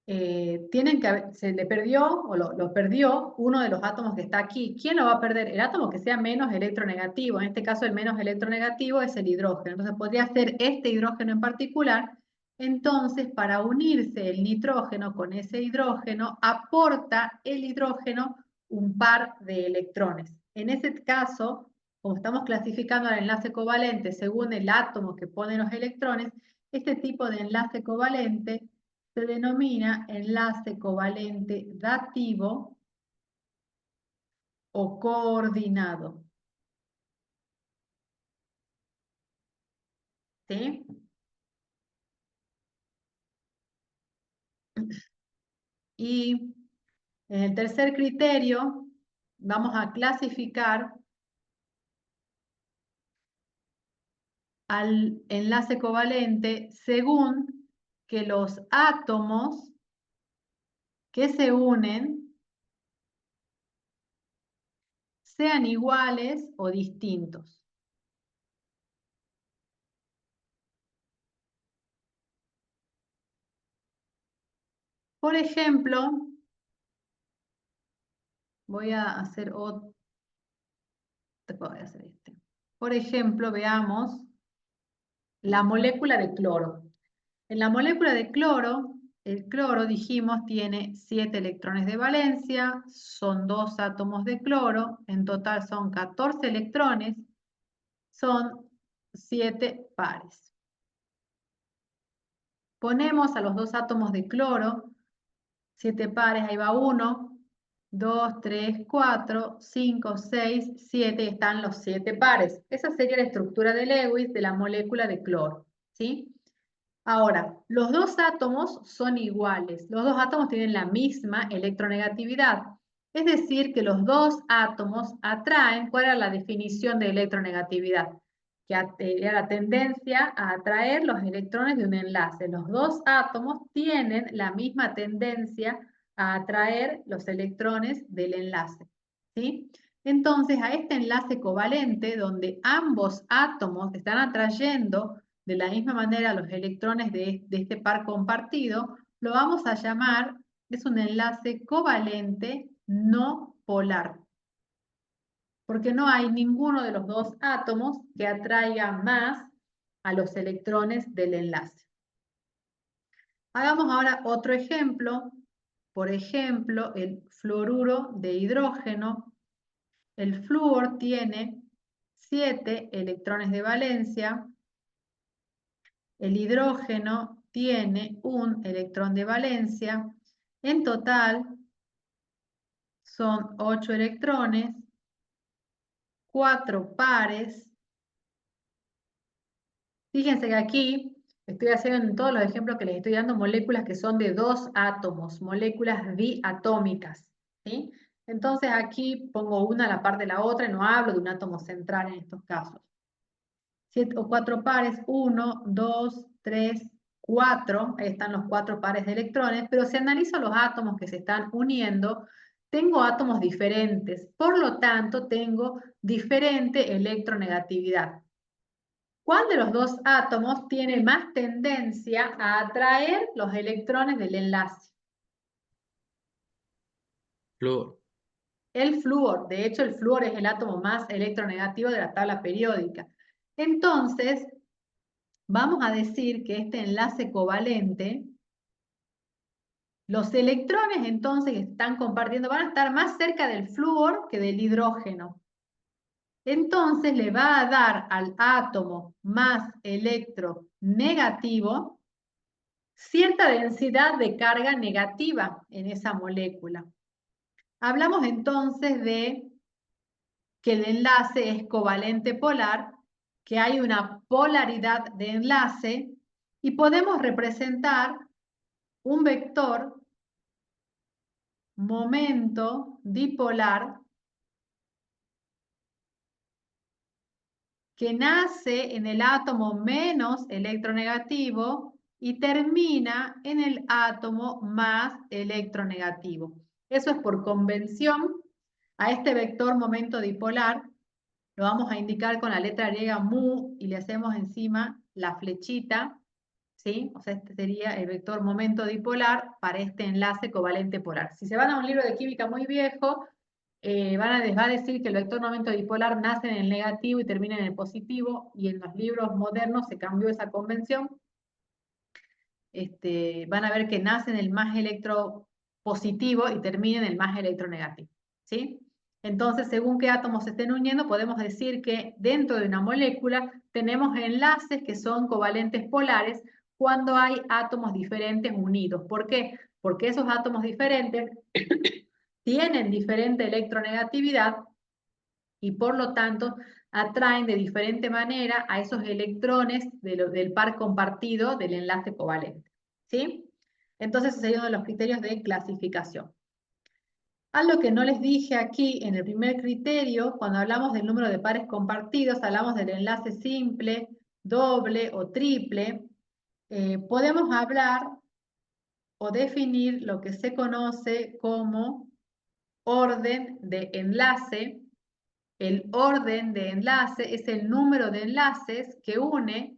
se le perdió, o lo perdió uno de los átomos que está aquí. ¿Quién lo va a perder? El átomo que sea menos electronegativo. En este caso, el menos electronegativo es el hidrógeno. Entonces, podría ser este hidrógeno en particular. Entonces, para unirse el nitrógeno con ese hidrógeno, aporta el hidrógeno un par de electrones. En ese caso, como estamos clasificando al enlace covalente según el átomo que pone los electrones, este tipo de enlace covalente se denomina enlace covalente dativo o coordinado. ¿Sí? Y en el tercer criterio vamos a clasificar al enlace covalente según que los átomos que se unen sean iguales o distintos. Por ejemplo, voy a hacer otro. Voy a hacer este. Por ejemplo, veamos la molécula de cloro. En la molécula de cloro, el cloro, dijimos, tiene 7 electrones de valencia, son 2 átomos de cloro, en total son 14 electrones, son 7 pares. Ponemos a los 2 átomos de cloro, 7 pares, ahí va 1, 2, 3, 4, 5, 6, 7, están los 7 pares. Esa sería la estructura de Lewis de la molécula de cloro, ¿sí? Ahora, los 2 átomos son iguales. Los 2 átomos tienen la misma electronegatividad. Es decir, que los 2 átomos atraen. ¿Cuál era la definición de electronegatividad? Que era la tendencia a atraer los electrones de un enlace. Los 2 átomos tienen la misma tendencia a atraer los electrones del enlace. ¿Sí? Entonces, a este enlace covalente, donde ambos átomos están atrayendo de la misma manera los electrones de este par compartido, lo vamos a llamar, es un enlace covalente no polar, porque no hay ninguno de los 2 átomos que atraiga más a los electrones del enlace. Hagamos ahora otro ejemplo, por ejemplo, el fluoruro de hidrógeno. El flúor tiene 7 electrones de valencia. El hidrógeno tiene un electrón de valencia. En total son 8 electrones, 4 pares. Fíjense que aquí estoy haciendo en todos los ejemplos que les estoy dando moléculas que son de 2 átomos, moléculas diatómicas, ¿sí? Entonces aquí pongo una a la par de la otra y no hablo de un átomo central en estos casos. 7 o 4 pares, 1, 2, 3, 4, ahí están los 4 pares de electrones, pero si analizo los átomos que se están uniendo, tengo átomos diferentes, por lo tanto tengo diferente electronegatividad. ¿Cuál de los 2 átomos tiene más tendencia a atraer los electrones del enlace? Flúor. El flúor. De hecho, el flúor es el átomo más electronegativo de la tabla periódica. Entonces, vamos a decir que este enlace covalente, los electrones entonces que están compartiendo van a estar más cerca del flúor que del hidrógeno. Entonces le va a dar al átomo más electronegativo cierta densidad de carga negativa en esa molécula. Hablamos entonces de que el enlace es covalente polar, que hay una polaridad de enlace y podemos representar un vector momento dipolar que nace en el átomo menos electronegativo y termina en el átomo más electronegativo. Eso es por convención. A este vector momento dipolar lo vamos a indicar con la letra griega mu y le hacemos encima la flechita, ¿sí? O sea, este sería el vector momento dipolar para este enlace covalente polar. Si se van a un libro de química muy viejo, les va a decir que el vector momento dipolar nace en el negativo y termina en el positivo, y en los libros modernos se cambió esa convención. Van a ver que nace en el más electropositivo y termina en el más electronegativo, ¿sí? Entonces, según qué átomos se estén uniendo, podemos decir que dentro de una molécula tenemos enlaces que son covalentes polares cuando hay átomos diferentes unidos. ¿Por qué? Porque esos átomos diferentes tienen diferente electronegatividad y por lo tanto atraen de diferente manera a esos electrones del par compartido del enlace covalente. ¿Sí? Entonces, ese es uno de los criterios de clasificación. Algo que no les dije aquí en el primer criterio, cuando hablamos del número de pares compartidos, hablamos del enlace simple, doble o triple. Podemos hablar o definir lo que se conoce como orden de enlace. El orden de enlace es el número de enlaces que une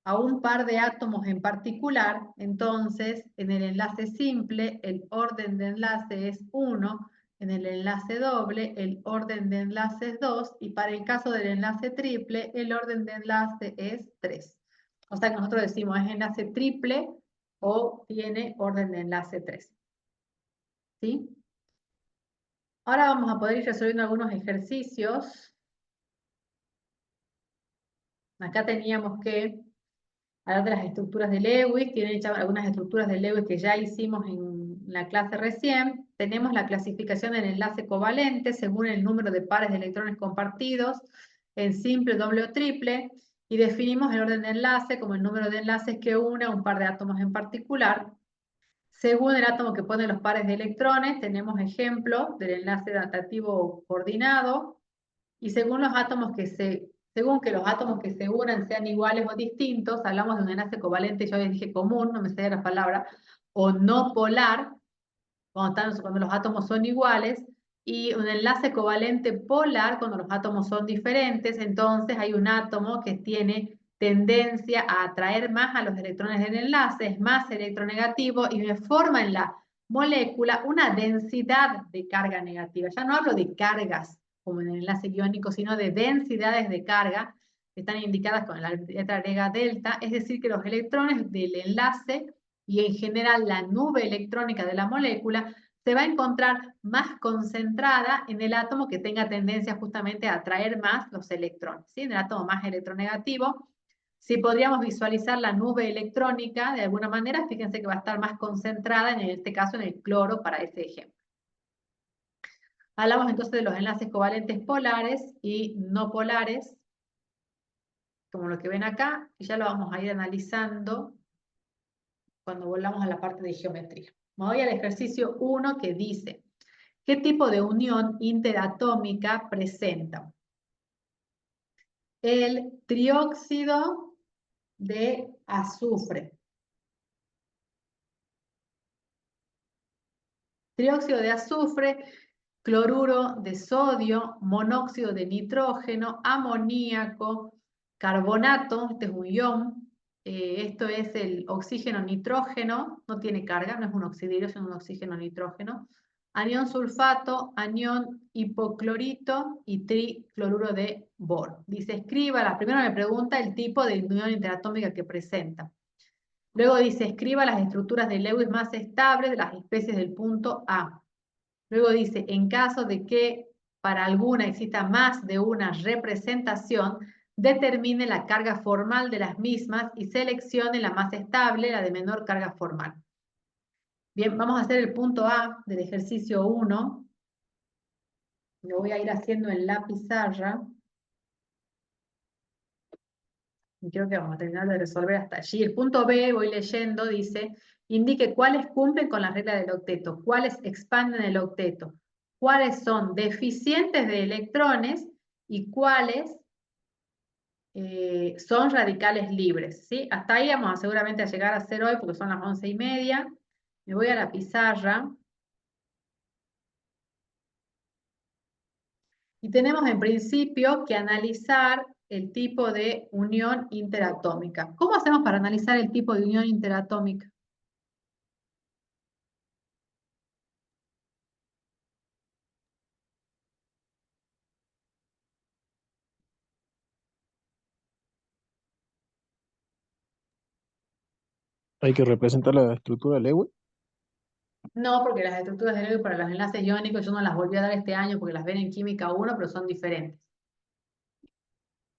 a un par de átomos en particular. Entonces, en el enlace simple, el orden de enlace es 1, en el enlace doble, el orden de enlace es 2, y para el caso del enlace triple, el orden de enlace es 3. O sea que nosotros decimos es enlace triple o tiene orden de enlace 3. ¿Sí? Ahora vamos a poder ir resolviendo algunos ejercicios. Acá teníamos que hablar de las estructuras de Lewis, tienen hechas algunas estructuras de Lewis que ya hicimos en la clase recién. Tenemos la clasificación del enlace covalente según el número de pares de electrones compartidos en simple, doble o triple, y definimos el orden de enlace como el número de enlaces que une a un par de átomos en particular. Según el átomo que pone los pares de electrones, tenemos ejemplos del enlace datativo coordinado, y según los átomos según que los átomos que se unan sean iguales o distintos, hablamos de un enlace covalente, yo les dije común, no me sé la palabra, o no polar, cuando los átomos son iguales, y un enlace covalente polar cuando los átomos son diferentes. Entonces hay un átomo que tiene tendencia a atraer más a los electrones del enlace, es más electronegativo y me forma en la molécula una densidad de carga negativa. Ya no hablo de cargas como en el enlace iónico, sino de densidades de carga que están indicadas con la letra griega delta, es decir, que los electrones del enlace y en general la nube electrónica de la molécula se va a encontrar más concentrada en el átomo que tenga tendencia justamente a atraer más los electrones, ¿sí? En el átomo más electronegativo. Si podríamos visualizar la nube electrónica de alguna manera, fíjense que va a estar más concentrada, en este caso en el cloro para ese ejemplo. Hablamos entonces de los enlaces covalentes polares y no polares, como lo que ven acá, y ya lo vamos a ir analizando cuando volvamos a la parte de geometría. Me voy al ejercicio 1 que dice, ¿qué tipo de unión interatómica presenta? El trióxido de azufre. Trióxido de azufre, cloruro de sodio, monóxido de nitrógeno, amoníaco, carbonato, este es un ion, esto es el oxígeno nitrógeno, no tiene carga, no es un oxidillo, es un oxígeno nitrógeno, anión sulfato, anión hipoclorito y tricloruro de boro. Dice, escriba, primero me pregunta el tipo de unión interatómica que presenta. Luego dice, escriba las estructuras de Lewis más estables de las especies del punto A. Luego dice, en caso de que para alguna exista más de una representación, determine la carga formal de las mismas y seleccione la más estable, la de menor carga formal. Bien, vamos a hacer el punto A del ejercicio 1. Lo voy a ir haciendo en la pizarra. Y creo que vamos a terminar de resolver hasta allí. El punto B, voy leyendo, dice, indique cuáles cumplen con la regla del octeto, cuáles expanden el octeto, cuáles son deficientes de electrones y cuáles son radicales libres, ¿sí? Hasta ahí vamos a seguramente a llegar a hacer hoy porque son las 11:30. Me voy a la pizarra. Y tenemos en principio que analizar el tipo de unión interatómica. ¿Cómo hacemos para analizar el tipo de unión interatómica? Hay que representar la estructura de Lewis. No, porque las estructuras de Lewis para los enlaces iónicos yo no las volví a dar este año porque las ven en química 1, pero son diferentes.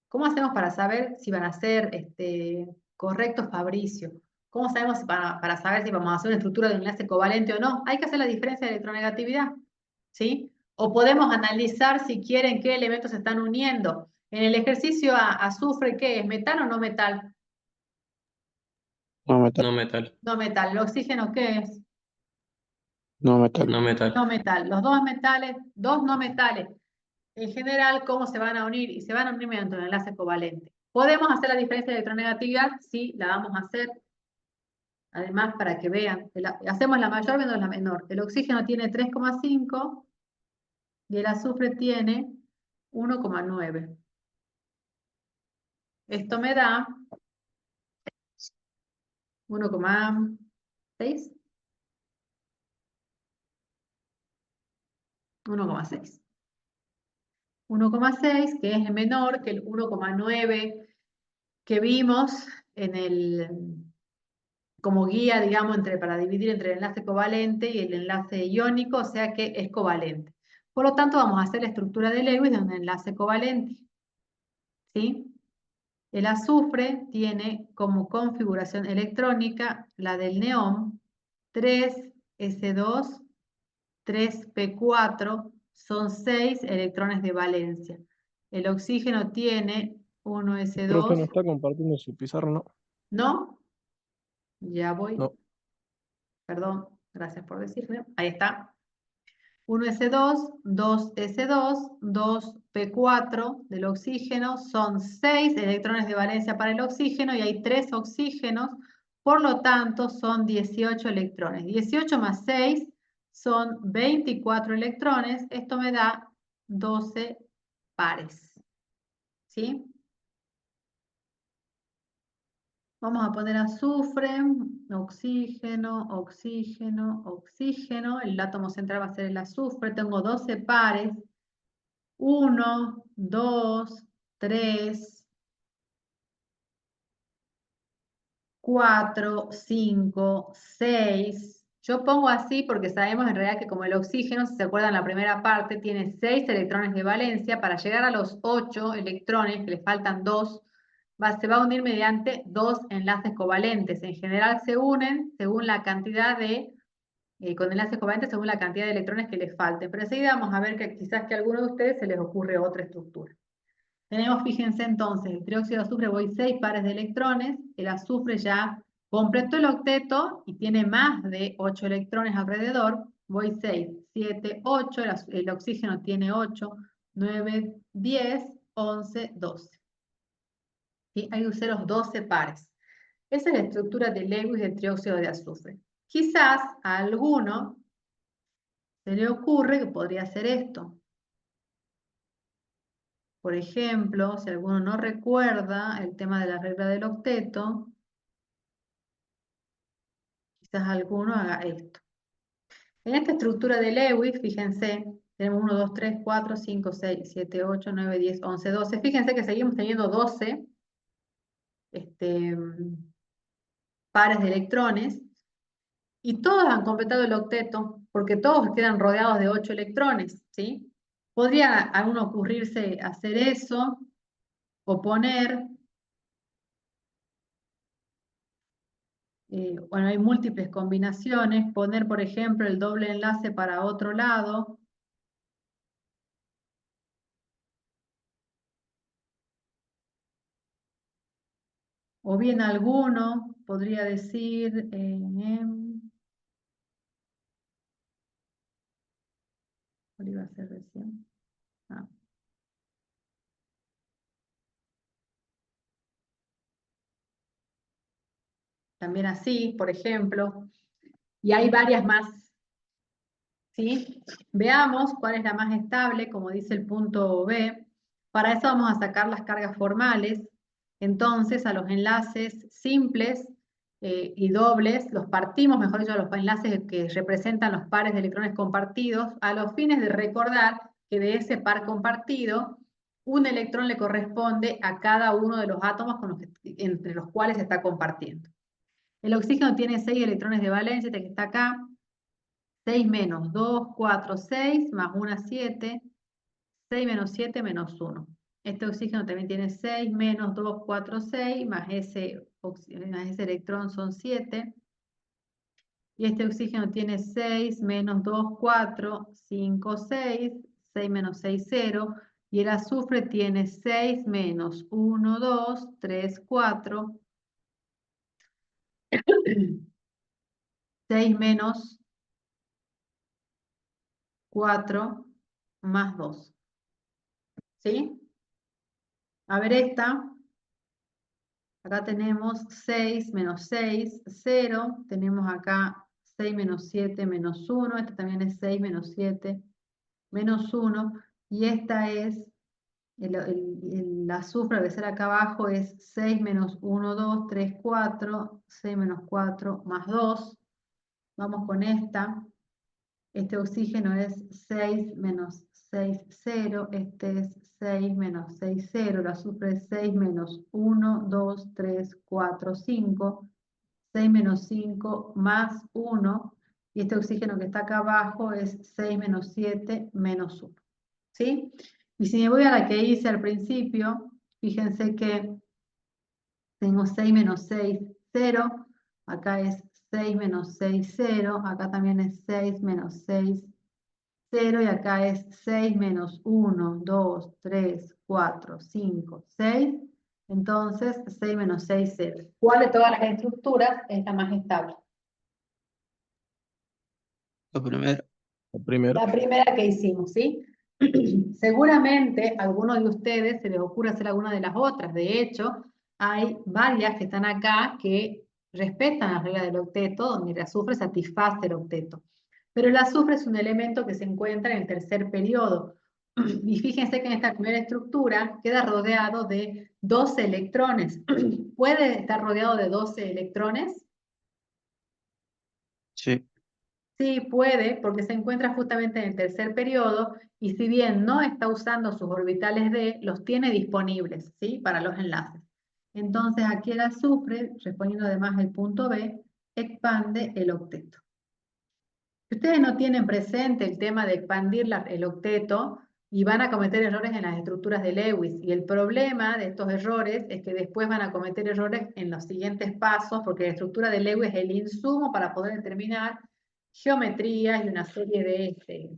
¿Cómo hacemos para saber si van a ser correctos, Fabricio? ¿Cómo sabemos para saber si vamos a hacer una estructura de un enlace covalente o no? Hay que hacer la diferencia de electronegatividad, ¿sí? O podemos analizar si quieren qué elementos se están uniendo. En el ejercicio azufre, ¿qué es? ¿Metal o no metal? No metal. No metal. No metal. ¿El oxígeno qué es? No metal. No metal. No metal. Los dos metales, dos no metales. En general, ¿cómo se van a unir? Y se van a unir mediante un enlace covalente. ¿Podemos hacer la diferencia de electronegatividad? Sí, la vamos a hacer. Además, para que vean, hacemos la mayor menos la menor. El oxígeno tiene 3,5 y el azufre tiene 1,9. Esto me da 1,6. 1,6. 1,6, que es menor que el 1,9 que vimos en como guía, digamos, para dividir entre el enlace covalente y el enlace iónico, o sea que es covalente. Por lo tanto, vamos a hacer la estructura de Lewis de un enlace covalente. ¿Sí? El azufre tiene como configuración electrónica la del neón, 3s2, 3p4, son 6 electrones de valencia. El oxígeno tiene Profe, no 1s2, está compartiendo su pizarra, ¿no? ¿no? Ya voy. No. Perdón, gracias por decirme. Ahí está. 1s2, 2s2, 2p4 del oxígeno, son 6 electrones de valencia para el oxígeno y hay 3 oxígenos, por lo tanto son 18 electrones. 18 más 6 son 24 electrones, esto me da 12 pares. ¿Sí? Vamos a poner azufre, oxígeno, oxígeno, oxígeno. El átomo central va a ser el azufre. Tengo 12 pares. 1, 2, 3, 4, 5, 6. Yo pongo así porque sabemos en realidad que como el oxígeno, si se acuerdan, la primera parte tiene 6 electrones de valencia. Para llegar a los 8 electrones, que le faltan 2, se va a unir mediante 2 enlaces covalentes. En general se unen según la cantidad con enlaces covalentes según la cantidad de electrones que les falten. Pero enseguida vamos a ver que quizás que a alguno de ustedes se les ocurre otra estructura. Tenemos, fíjense entonces, el trióxido de azufre voy 6 pares de electrones, el azufre ya completó el octeto y tiene más de 8 electrones alrededor, voy 6, 7, 8, el oxígeno tiene 8, 9, 10, 11, 12. ¿Sí? Hay que usar los 12 pares. Esa es la estructura de Lewis del trióxido de azufre. Quizás a alguno se le ocurre que podría ser esto. Por ejemplo, si alguno no recuerda el tema de la regla del octeto, quizás alguno haga esto. En esta estructura de Lewis, fíjense, tenemos 1, 2, 3, 4, 5, 6, 7, 8, 9, 10, 11, 12. Fíjense que seguimos teniendo 12 pares de electrones y todos han completado el octeto porque todos quedan rodeados de 8 electrones, ¿sí? Podría a uno ocurrirse hacer eso o poner... bueno, hay múltiples combinaciones, poner, por ejemplo, el doble enlace para otro lado. O bien alguno podría decir, ¿cuál iba a ser recién? Ah. También así, por ejemplo, y hay varias más. ¿Sí? Veamos cuál es la más estable, como dice el punto B. Para eso vamos a sacar las cargas formales. Entonces, a los enlaces simples y dobles, los partimos, mejor dicho, a los enlaces que representan los pares de electrones compartidos, a los fines de recordar que de ese par compartido, un electrón le corresponde a cada uno de los átomos entre los cuales se está compartiendo. El oxígeno tiene 6 electrones de valencia, este que está acá. 6 menos 2, 4, 6, más 1, 7. 6 menos 7 menos 1. Este oxígeno también tiene 6 menos 2, 4, 6, más ese electrón son 7. Y este oxígeno tiene 6 menos 2, 4, 5, 6. 6 menos 6, 0. Y el azufre tiene 6 menos 1, 2, 3, 4. 6 menos 4 más 2. ¿Sí? A ver esta. Acá tenemos 6 menos 6, 0. Tenemos acá 6 menos 7 menos 1. Esta también es 6 menos 7 menos 1. Y esta es, el azufre, al ser acá abajo, es 6 menos 1, 2, 3, 4. 6 menos 4 más 2. Vamos con esta. Este oxígeno es 6 menos 6, 0. Este es 6 menos 6, 0. El azufre es 6 menos 1, 2, 3, 4, 5. 6 menos 5 más 1. Y este oxígeno que está acá abajo es 6 menos 7 menos 1. ¿Sí? Y si me voy a la que hice al principio, fíjense que tengo 6 menos 6, 0. Acá es 6 menos 6, 0. Acá también es 6 menos 6, 0. Y acá es 6 menos 1, 2, 3, 4, 5, 6. Entonces, 6 menos 6, 0. ¿Cuál de todas las estructuras es la más estable? La primera. La primera. La primera que hicimos, ¿sí? Seguramente a alguno de ustedes se les ocurre hacer alguna de las otras. De hecho, hay varias que están acá que respetan las reglas del octeto, donde el azufre satisface el octeto. Pero el azufre es un elemento que se encuentra en el tercer periodo. Y fíjense que en esta primera estructura queda rodeado de 12 electrones. ¿Puede estar rodeado de 12 electrones? Sí. Sí, puede, porque se encuentra justamente en el tercer periodo y si bien no está usando sus orbitales D, los tiene disponibles, ¿sí? Para los enlaces. Entonces aquí el azufre, respondiendo además el punto B, expande el octeto. Si ustedes no tienen presente el tema de expandir el octeto y van a cometer errores en las estructuras de Lewis, y el problema de estos errores es que después van a cometer errores en los siguientes pasos, porque la estructura de Lewis es el insumo para poder determinar geometrías y una serie de,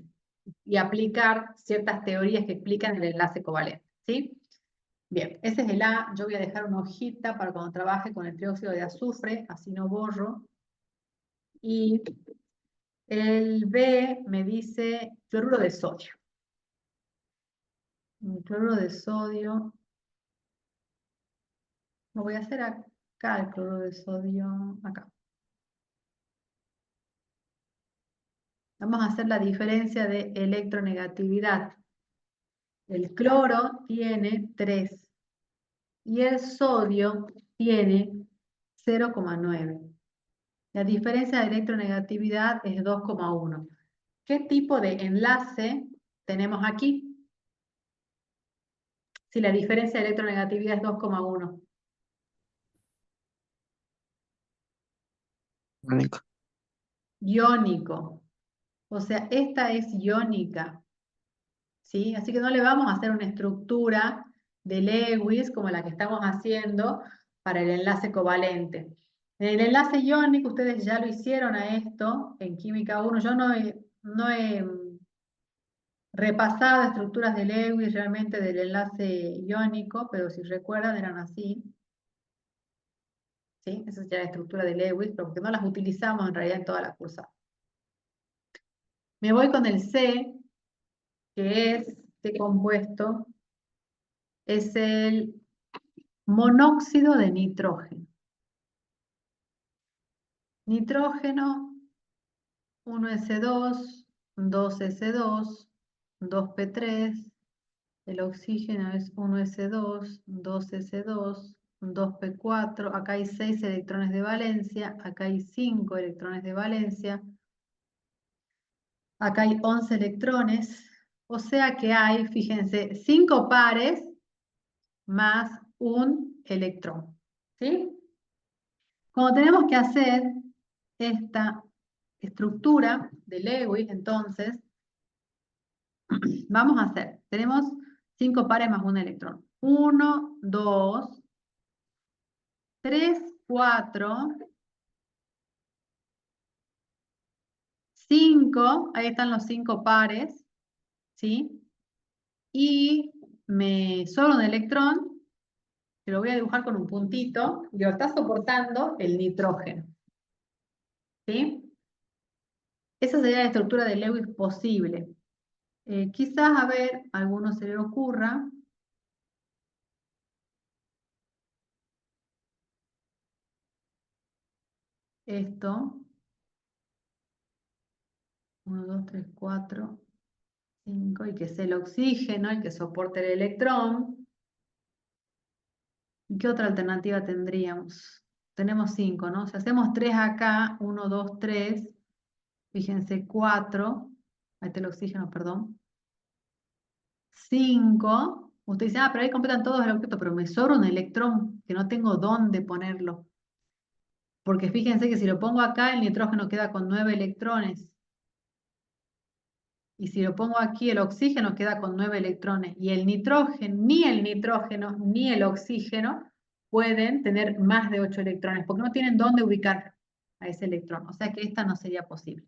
y aplicar ciertas teorías que explican el enlace covalente, ¿sí? Bien, ese es el A. Yo voy a dejar una hojita para cuando trabaje con el trióxido de azufre, así no borro. Y el B me dice cloruro de sodio. El cloruro de sodio. Lo voy a hacer acá, el cloruro de sodio, acá. Vamos a hacer la diferencia de electronegatividad. El cloro tiene 3 y el sodio tiene 0,9. La diferencia de electronegatividad es 2,1. ¿Qué tipo de enlace tenemos aquí? Si la diferencia de electronegatividad es 2,1. Iónico. Iónico. O sea, esta es iónica. ¿Sí? Así que no le vamos a hacer una estructura de Lewis como la que estamos haciendo para el enlace covalente. En el enlace iónico, ustedes ya lo hicieron a esto en Química 1. Yo no he repasado estructuras de Lewis realmente del enlace iónico, pero si recuerdan eran así. ¿Sí? Esa es ya la estructura de Lewis, pero porque no las utilizamos en realidad en toda la cursa. Me voy con el C, que es este compuesto, es el monóxido de nitrógeno. Nitrógeno, 1S2, 2S2, 2P3. El oxígeno es 1S2, 2S2, 2P4. Acá hay 6 electrones de valencia. Acá hay 5 electrones de valencia. Acá hay 11 electrones. O sea que hay, fíjense, 5 pares más un electrón. ¿Sí? Cuando tenemos que hacer esta estructura de Lewis, entonces, vamos a hacer, tenemos 5 pares más un electrón. 1, 2, 3, 4, 5, ahí están los 5 pares, ¿sí? Y me sobra un electrón, que lo voy a dibujar con un puntito, y lo está soportando el nitrógeno, ¿sí? Esa sería la estructura de Lewis posible. Quizás, a ver, a alguno se le ocurra. Esto. 1, 2, 3, 4, 5. Y que es el oxígeno, el que soporte el electrón. ¿Y qué otra alternativa tendríamos? Tenemos 5, ¿no? Si hacemos 3 acá, 1, 2, 3. Fíjense, 4. Ahí está el oxígeno, perdón. 5. Ustedes dicen, pero ahí completan todos el objeto, pero me sobra un electrón que no tengo dónde ponerlo. Porque fíjense que si lo pongo acá, el nitrógeno queda con 9 electrones. Y si lo pongo aquí, el oxígeno queda con 9 electrones. Y el nitrógeno, ni el oxígeno pueden tener más de 8 electrones, porque no tienen dónde ubicar a ese electrón. O sea que esta no sería posible.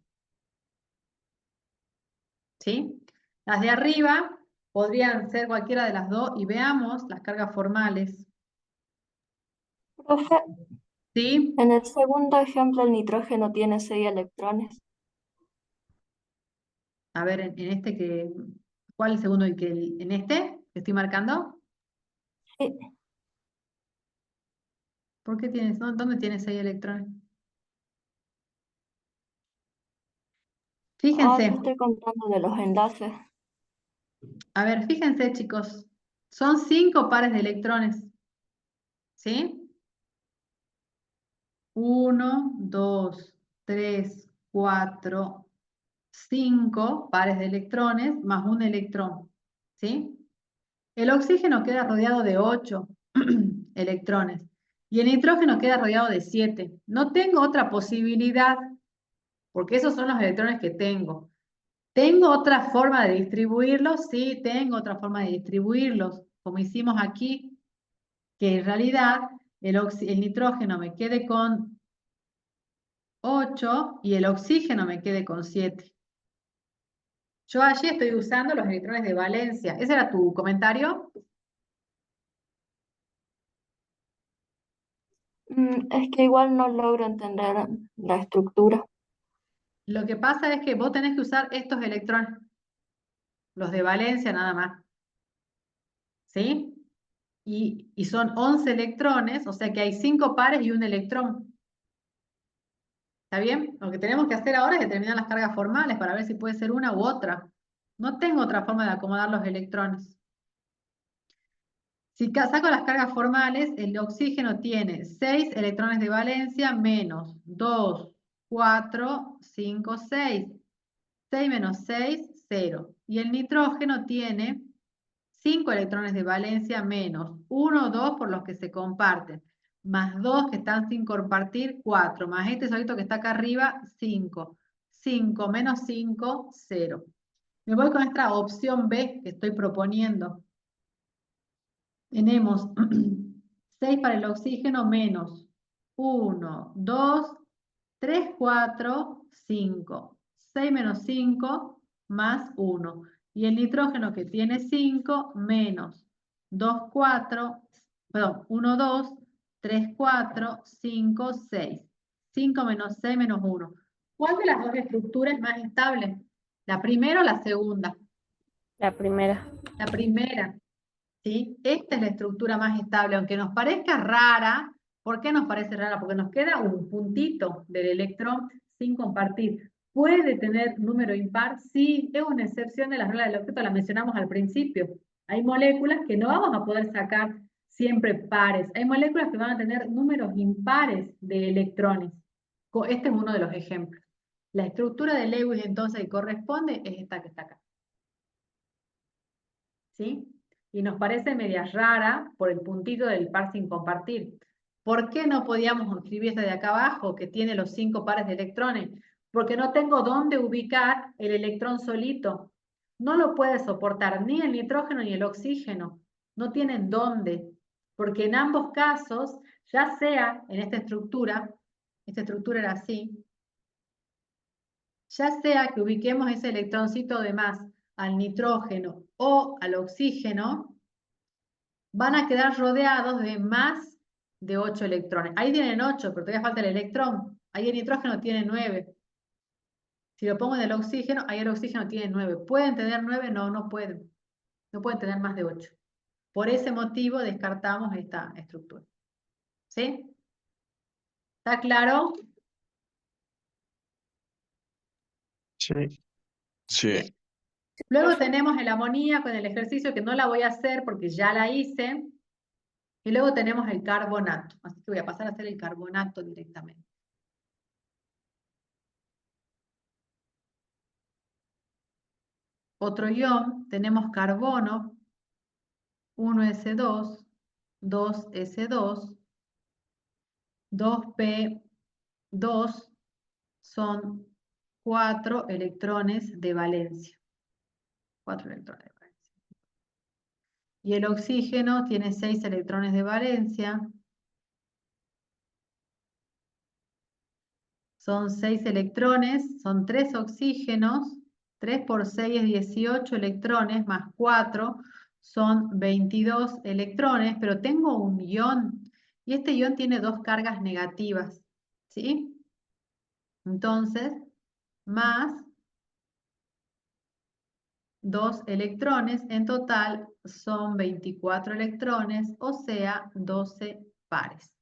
¿Sí? Las de arriba podrían ser cualquiera de las dos, y veamos las cargas formales. Profe, ¿Sí? en el segundo ejemplo el nitrógeno tiene 6 electrones. A ver, en este que... ¿Cuál es el segundo? ¿En este que estoy marcando? Sí. ¿Por qué tienes? ¿Dónde tiene 6 electrones? Yo Fíjense. estoy contando de los enlaces. A ver, fíjense, chicos. Son 5 pares de electrones. ¿Sí? 1, 2, 3, 4, 5 pares de electrones más un electrón. ¿Sí? El oxígeno queda rodeado de 8 electrones y el nitrógeno queda rodeado de 7. No tengo otra posibilidad, porque esos son los electrones que tengo. ¿Tengo otra forma de distribuirlos? Sí, tengo otra forma de distribuirlos, como hicimos aquí, que en realidad el nitrógeno me quede con 8 y el oxígeno me quede con 7. Yo allí estoy usando los electrones de valencia. ¿Ese era tu comentario? Es que igual no logro entender la estructura. Lo que pasa es que vos tenés que usar estos electrones, los de valencia nada más. ¿Sí? Y son 11 electrones, o sea que hay 5 pares y un electrón. ¿Está bien? Lo que tenemos que hacer ahora es determinar las cargas formales para ver si puede ser una u otra. No tengo otra forma de acomodar los electrones. Si saco las cargas formales, el oxígeno tiene 6 electrones de valencia menos 2, 4, 5, 6. 6 menos 6, 0. Y el nitrógeno tiene 5 electrones de valencia menos 1, 2 por los que se comparten, más 2 que están sin compartir, 4, más este solito que está acá arriba, 5. 5 menos 5, 0. Me voy con esta opción B que estoy proponiendo. Tenemos 6 para el oxígeno menos 1, 2, 3, 4, 5. 6 menos 5 más 1. Y el nitrógeno que tiene 5 menos 2, 4, perdón, 1, 2, 3, 4, 5, 6. 5 menos 6 menos 1. ¿Cuál de las dos estructuras es más estable? ¿La primera o la segunda? La primera. La primera. ¿Sí? Esta es la estructura más estable, aunque nos parezca rara. ¿Por qué nos parece rara? Porque nos queda un puntito del electrón sin compartir. ¿Puede tener número impar? Sí, es una excepción de las reglas del objeto, la mencionamos al principio. Hay moléculas que no vamos a poder sacar siempre pares. Hay moléculas que van a tener números impares de electrones. Este es uno de los ejemplos. La estructura de Lewis entonces que corresponde es esta que está acá. ¿Sí? Y nos parece media rara por el puntito del par sin compartir. ¿Por qué no podíamos escribir esta de acá abajo, que tiene los 5 pares de electrones? porque no tengo dónde ubicar el electrón solito. No lo puede soportar ni el nitrógeno ni el oxígeno. No tienen dónde, porque en ambos casos, ya sea en esta estructura era así, ya sea que ubiquemos ese electroncito de más al nitrógeno o al oxígeno, van a quedar rodeados de más de 8 electrones. Ahí tienen 8, pero todavía falta el electrón. Ahí el nitrógeno tiene 9. Si lo pongo en el oxígeno, ahí el oxígeno tiene 9. ¿Pueden tener 9? No, no pueden. No pueden tener más de 8. Por ese motivo descartamos esta estructura. ¿Sí? ¿Está claro? Sí. Sí. Luego tenemos el amoníaco en el ejercicio, que no la voy a hacer porque ya la hice. Y luego tenemos el carbonato. Así que voy a pasar a hacer el carbonato directamente. Otro ion, tenemos carbono, 1s2, 2s2, 2p2, son 4 electrones de valencia. 4 electrones de valencia. Y el oxígeno tiene 6 electrones de valencia. Son 6 electrones, son 3 oxígenos. 3 por 6 es 18 electrones, más 4 son 22 electrones, pero tengo un ion, y este ion tiene 2 cargas negativas, ¿sí? Entonces, más 2 electrones, en total son 24 electrones, o sea, 12 pares,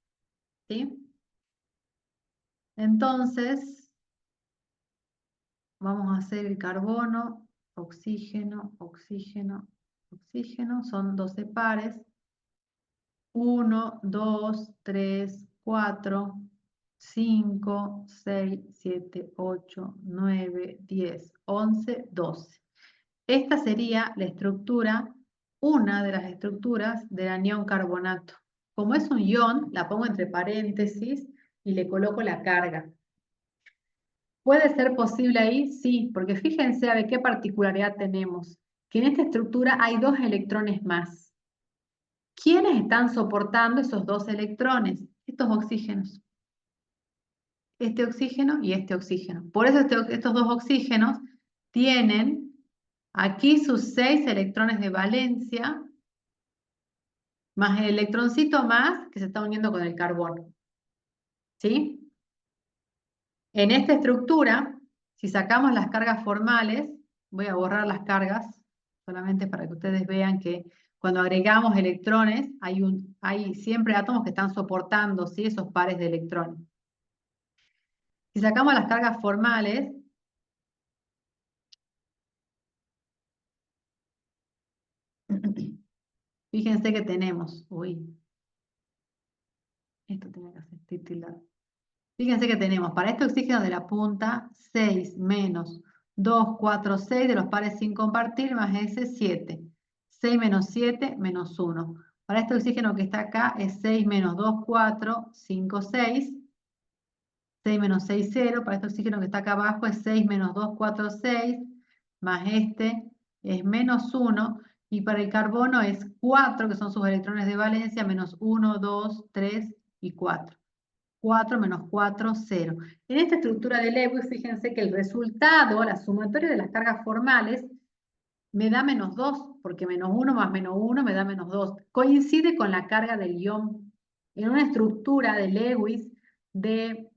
¿sí? Entonces, vamos a hacer el carbono, oxígeno, oxígeno, oxígeno, son 12 pares. 1, 2, 3, 4, 5, 6, 7, 8, 9, 10, 11, 12. Esta sería la estructura, una de las estructuras del anión carbonato. Como es un ion, la pongo entre paréntesis y le coloco la carga. ¿Puede ser posible ahí? Sí, porque fíjense a ver qué particularidad tenemos. Que en esta estructura hay 2 electrones más. ¿Quiénes están soportando esos 2 electrones? Estos oxígenos. Este oxígeno y este oxígeno. Por eso estos 2 oxígenos tienen aquí sus 6 electrones de valencia, más el electroncito más que se está uniendo con el carbono. ¿Sí? En esta estructura, si sacamos las cargas formales, voy a borrar las cargas, solamente para que ustedes vean que cuando agregamos electrones, hay siempre átomos que están soportando, ¿sí?, esos pares de electrones. Si sacamos las cargas formales, fíjense que tenemos, esto tenía que ser titulado. Fíjense que tenemos para este oxígeno de la punta 6 menos 2, 4, 6 de los pares sin compartir más ese 7. 6 menos 7 menos 1. Para este oxígeno que está acá es 6 menos 2, 4, 5, 6. 6 menos 6, 0. Para este oxígeno que está acá abajo es 6 menos 2, 4, 6. Más este es menos 1. Y para el carbono es 4, que son sus electrones de valencia, menos 1, 2, 3 y 4. 4 menos 4, 0. En esta estructura de Lewis, fíjense que el resultado, la sumatoria de las cargas formales, me da menos 2, porque menos 1 más menos 1 me da menos 2. Coincide con la carga del ion. En una estructura de Lewis de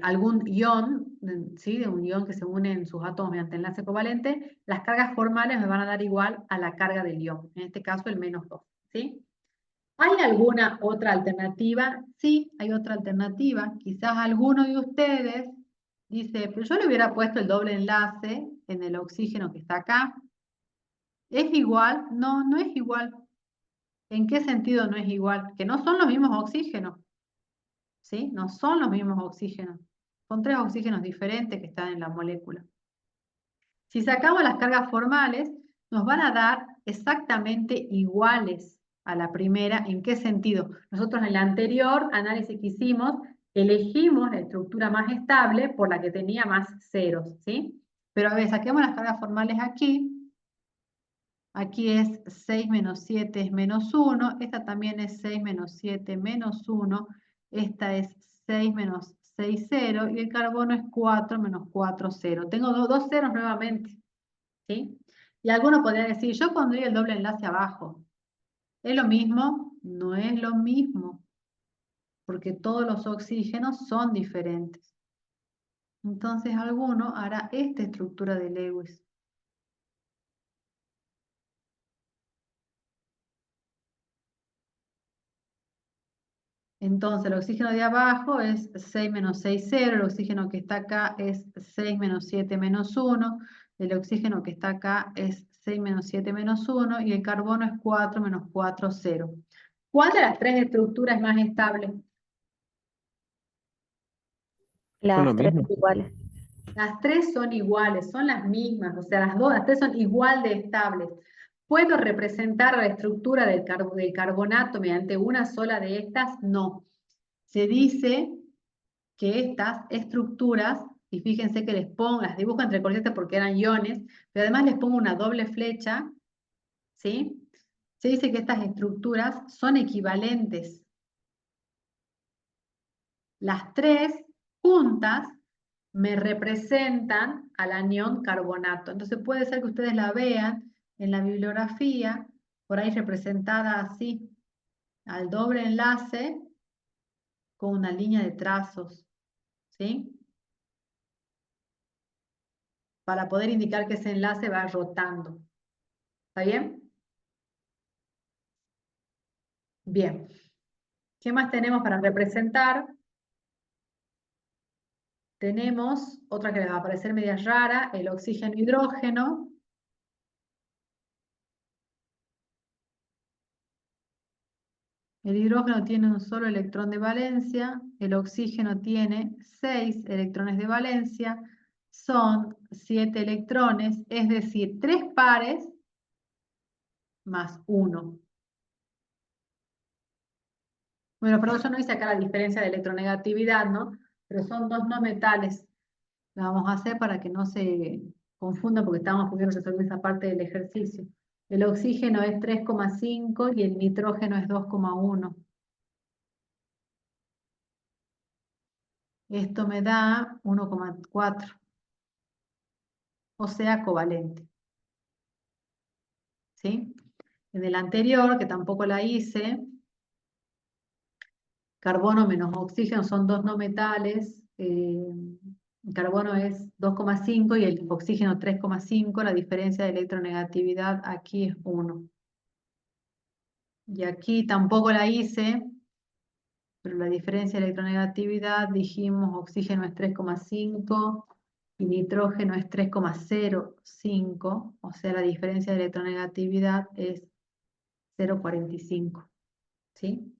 algún ion, ¿sí?, de un ion que se une en sus átomos mediante enlace covalente, las cargas formales me van a dar igual a la carga del ion. En este caso, el menos 2. ¿Sí? ¿Hay alguna otra alternativa? Sí, hay otra alternativa. Quizás alguno de ustedes dice, pero yo le hubiera puesto el doble enlace en el oxígeno que está acá. ¿Es igual? No, no es igual. ¿En qué sentido no es igual? Que no son los mismos oxígenos. ¿Sí? No son los mismos oxígenos. Son 3 oxígenos diferentes que están en la molécula. Si sacamos las cargas formales, nos van a dar exactamente iguales a la primera. ¿En qué sentido? Nosotros en el anterior análisis que hicimos, elegimos la estructura más estable por la que tenía más ceros, ¿sí? Pero a ver, saquemos las cargas formales aquí. Aquí es 6 menos 7 es menos 1. Esta también es 6 menos 7 menos 1. Esta es 6 menos 6, 0. Y el carbono es 4 menos 4, 0. Tengo dos ceros nuevamente, ¿sí? Y alguno podría decir, yo pondría el doble enlace abajo. ¿Es lo mismo? No es lo mismo, porque todos los oxígenos son diferentes. Entonces alguno hará esta estructura de Lewis. Entonces el oxígeno de abajo es 6 menos 6, 0. El oxígeno que está acá es 6 menos 7 menos 1. El oxígeno que está acá es 6 menos 7 menos 1. Y el carbono es 4 menos 4, 0. ¿Cuál de las tres estructuras es más estable? Son lo Las tres mismo. iguales. Las tres son iguales, son las mismas, o sea, las tres son igual de estables. ¿Puedo representar la estructura del carbonato mediante una sola de estas? No. Se dice que estas estructuras, y fíjense que las dibujo entre corchetes porque eran iones, pero además les pongo una doble flecha, ¿sí? Se dice que estas estructuras son equivalentes. Las tres juntas me representan al anión carbonato. Entonces puede ser que ustedes la vean en la bibliografía, por ahí representada así, al doble enlace con una línea de trazos, ¿sí? Para poder indicar que ese enlace va rotando. ¿Está bien? Bien. ¿Qué más tenemos para representar? Tenemos otra que les va a parecer media rara, el oxígeno-hidrógeno. El hidrógeno tiene un solo electrón de valencia, el oxígeno tiene 6 electrones de valencia, son 7 electrones, es decir, 3 pares más 1. Bueno, pero yo no hice acá la diferencia de electronegatividad, ¿no? Pero son dos no metales. La vamos a hacer para que no se confunda porque estamos primero resolviendo esa parte del ejercicio. El oxígeno es 3,5 y el nitrógeno es 2,1. Esto me da 1,4. O sea, covalente. ¿Sí? En el anterior, que tampoco la hice, carbono menos oxígeno son dos no metales. El carbono es 2,5 y el oxígeno 3,5. La diferencia de electronegatividad aquí es 1. Y aquí tampoco la hice, pero la diferencia de electronegatividad, dijimos, oxígeno es 3,5 y nitrógeno es 3,05, o sea, la diferencia de electronegatividad es 0,45. ¿Sí?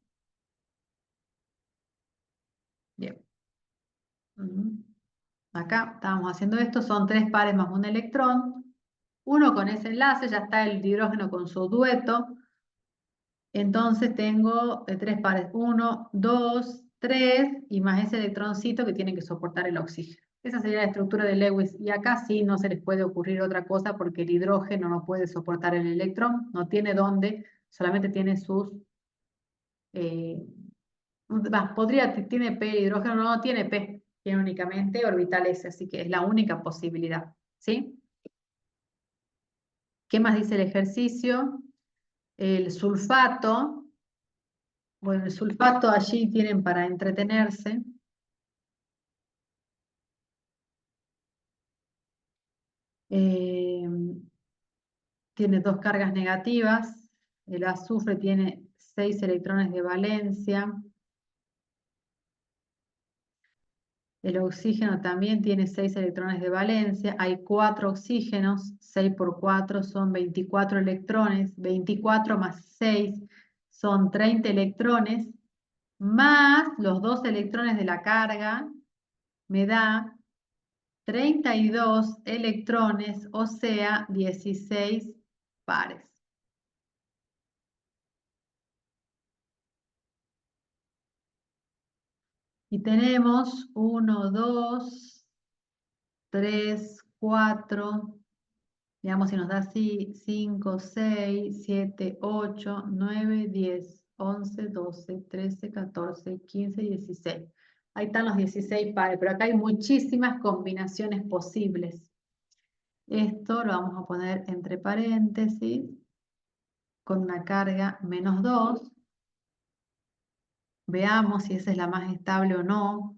Bien. Acá estábamos haciendo esto, son 3 pares más un electrón. Uno con ese enlace, ya está el hidrógeno con su dueto. Entonces tengo 3 pares, 1, 2, 3, y más ese electroncito que tiene que soportar el oxígeno. Esa sería la estructura de Lewis. Y acá sí no se les puede ocurrir otra cosa porque el hidrógeno no puede soportar el electrón, no tiene dónde, solamente tiene sus... tiene P, el hidrógeno no tiene P, tiene únicamente orbital S, así que es la única posibilidad. ¿Sí? ¿Qué más dice el ejercicio? El sulfato. Bueno, el sulfato allí tienen para entretenerse. Tiene dos cargas negativas. El azufre tiene 6 electrones de valencia. El oxígeno también tiene 6 electrones de valencia. Hay 4 oxígenos. 6 por 4 son 24 electrones. 24 más 6 son 30 electrones. Más los 2 electrones de la carga me da 32 electrones, o sea, 16 pares. Y tenemos 1, 2, 3, 4, veamos si nos da así, 5, 6, 7, 8, 9, 10, 11, 12, 13, 14, 15, 16. Ahí están los 16 pares, pero acá hay muchísimas combinaciones posibles. Esto lo vamos a poner entre paréntesis, con una carga menos 2. Veamos si esa es la más estable o no.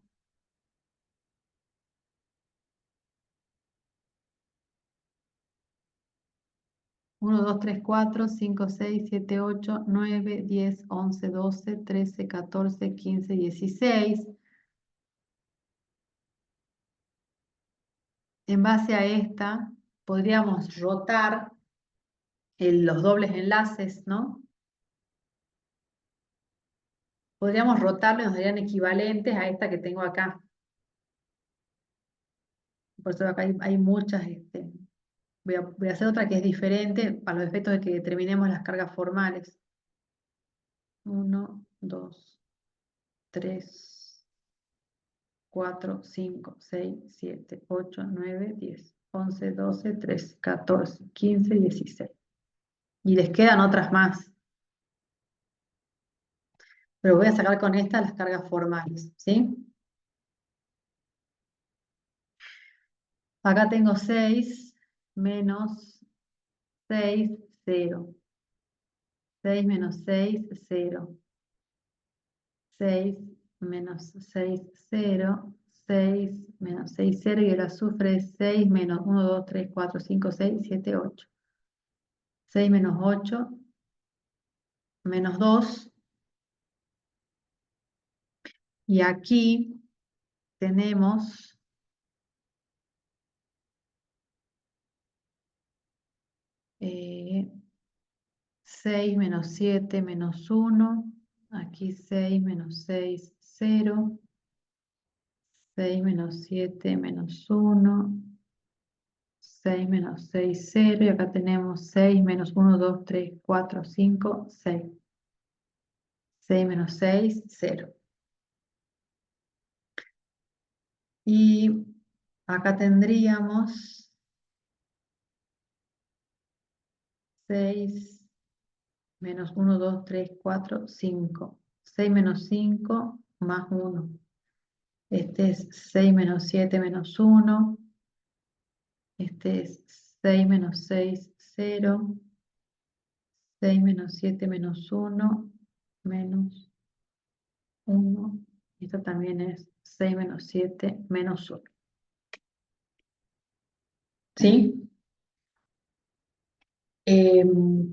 Uno, 2, 3, 4, 5, 6, 7, 8, 9, 10, 11, 12, 13, 14, 15, 16. En base a esta, podríamos rotar los dobles enlaces, ¿no? Podríamos rotarlo y nos darían equivalentes a esta que tengo acá. Por eso acá hay muchas. Voy a hacer otra que es diferente para los efectos de que determinemos las cargas formales. 1, 2, 3, 4, 5, 6, 7, 8, 9, 10, 11, 12, 13, 14, 15, 16. Y les quedan otras más. Pero voy a sacar con esta las cargas formales, ¿sí? Acá tengo 6 menos 6, 0. 6 menos 6, 0. 6 menos 6, 0. 6 menos 6, 0. Y el azufre es 6 menos 1, 2, 3, 4, 5, 6, 7, 8. 6 menos 8, menos 2. Y aquí tenemos 6 menos 7 menos 1. Aquí 6 menos 6, 0. 6 menos 7 menos 1. 6 menos 6, 0. Y acá tenemos 6 menos 1, 2, 3, 4, 5, 6. 6 menos 6, 0. Y acá tendríamos 6 menos 1, 2, 3, 4, 5. 6 menos 5 más 1. Este es 6 menos 7 menos 1. Este es 6 menos 6, 0. 6 menos 7 menos 1 menos 1. Esto también es 6 menos 7 menos 1. ¿Sí?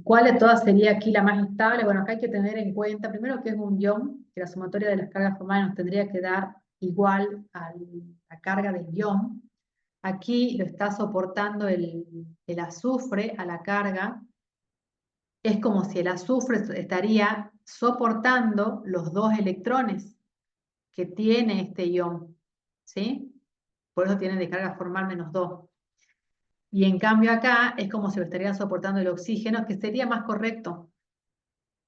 ¿Cuál de todas sería aquí la más estable? Bueno, acá hay que tener en cuenta, primero que es un ion, que la sumatoria de las cargas formales nos tendría que dar igual a la carga del ion. Aquí lo está soportando el azufre a la carga. Es como si el azufre estaría soportando los 2 electrones que tiene este ion, ¿sí? Por eso tiene de carga formal menos 2. Y en cambio acá es como si lo estaría soportando el oxígeno, que sería más correcto.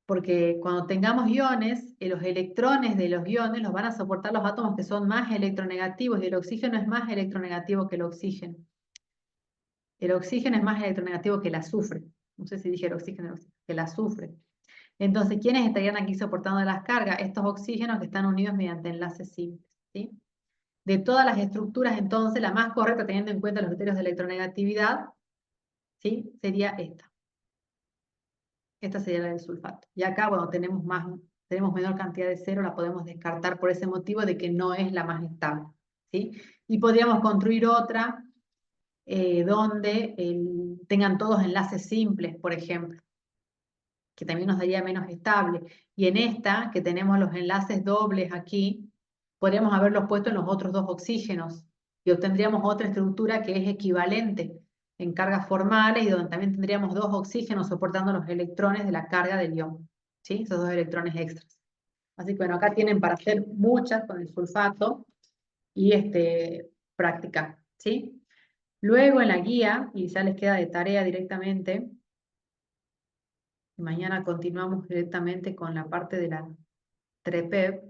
Porque cuando tengamos iones, los electrones de los iones los van a soportar los átomos que son más electronegativos, y el oxígeno es más electronegativo que el oxígeno. El oxígeno es más electronegativo que el azufre. No sé si dije el oxígeno, que el azufre. Entonces, ¿quiénes estarían aquí soportando las cargas? Estos oxígenos que están unidos mediante enlaces simples, ¿sí? De todas las estructuras, entonces, la más correcta, teniendo en cuenta los criterios de electronegatividad, ¿sí? Sería esta. Esta sería la del sulfato. Y acá, bueno, tenemos menor cantidad de cero, la podemos descartar por ese motivo de que no es la más estable, ¿sí? Y podríamos construir otra donde tengan todos enlaces simples, por ejemplo, que también nos daría menos estable. Y en esta, que tenemos los enlaces dobles aquí, podríamos haberlos puesto en los otros 2 oxígenos y obtendríamos otra estructura que es equivalente en cargas formales y donde también tendríamos 2 oxígenos soportando los electrones de la carga del ion, ¿sí? Esos 2 electrones extras. Así que bueno, acá tienen para hacer muchas con el sulfato y práctica, ¿sí? Luego en la guía, y ya les queda de tarea directamente, y mañana continuamos directamente con la parte de la TREPEP.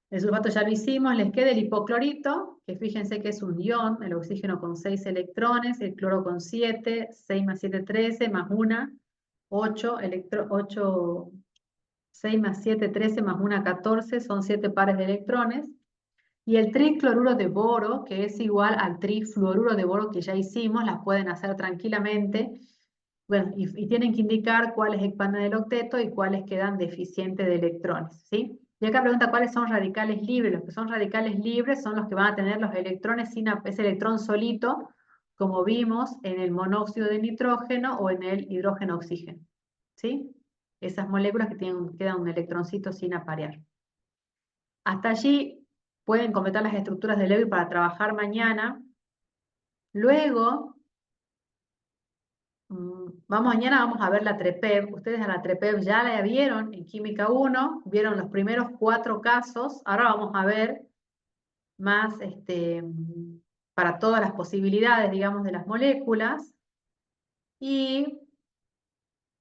El sulfato ya lo hicimos, les queda el hipoclorito, que fíjense que es un ion, el oxígeno con 6 electrones, el cloro con 7, 6 más 7, 13, más 1, 8, 6 más 7, 13, más 1, 14, son 7 pares de electrones. Y el tricloruro de boro, que es igual al trifluoruro de boro que ya hicimos, las pueden hacer tranquilamente. Bueno, y tienen que indicar cuáles expanden el octeto y cuáles quedan deficientes de electrones, ¿sí? Y acá pregunta cuáles son radicales libres. Los que son radicales libres son los que van a tener los electrones sin ese electrón solito, como vimos en el monóxido de nitrógeno o en el hidrógeno-oxígeno, ¿sí? Esas moléculas que quedan un electroncito sin aparear. Hasta allí pueden completar las estructuras de Lewis para trabajar mañana. Luego, mañana vamos a ver la TREPEV. Ustedes a la TREPEV ya la vieron en Química 1, vieron los primeros 4 casos. Ahora vamos a ver más para todas las posibilidades, digamos, de las moléculas. Y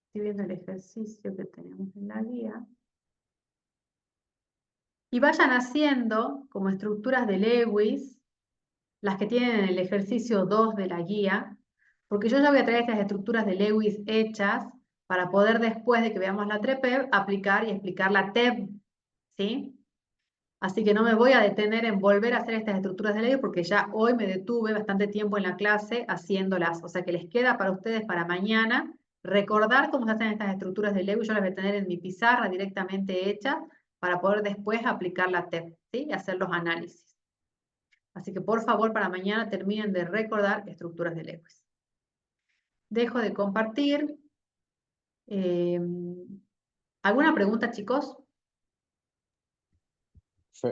estoy viendo el ejercicio que tenemos en la guía. Y vayan haciendo como estructuras de Lewis, las que tienen en el ejercicio 2 de la guía, porque yo ya voy a traer estas estructuras de Lewis hechas para poder después de que veamos la TREPEV aplicar y explicar la TEV, ¿sí? Así que no me voy a detener en volver a hacer estas estructuras de Lewis porque ya hoy me detuve bastante tiempo en la clase haciéndolas, o sea que les queda para ustedes para mañana recordar cómo se hacen estas estructuras de Lewis. Yo las voy a tener en mi pizarra directamente hechas para poder después aplicar la TEV, ¿sí? Y hacer los análisis. Así que por favor para mañana terminen de recordar estructuras de Lewis. Dejo de compartir. ¿Alguna pregunta, chicos? Sí.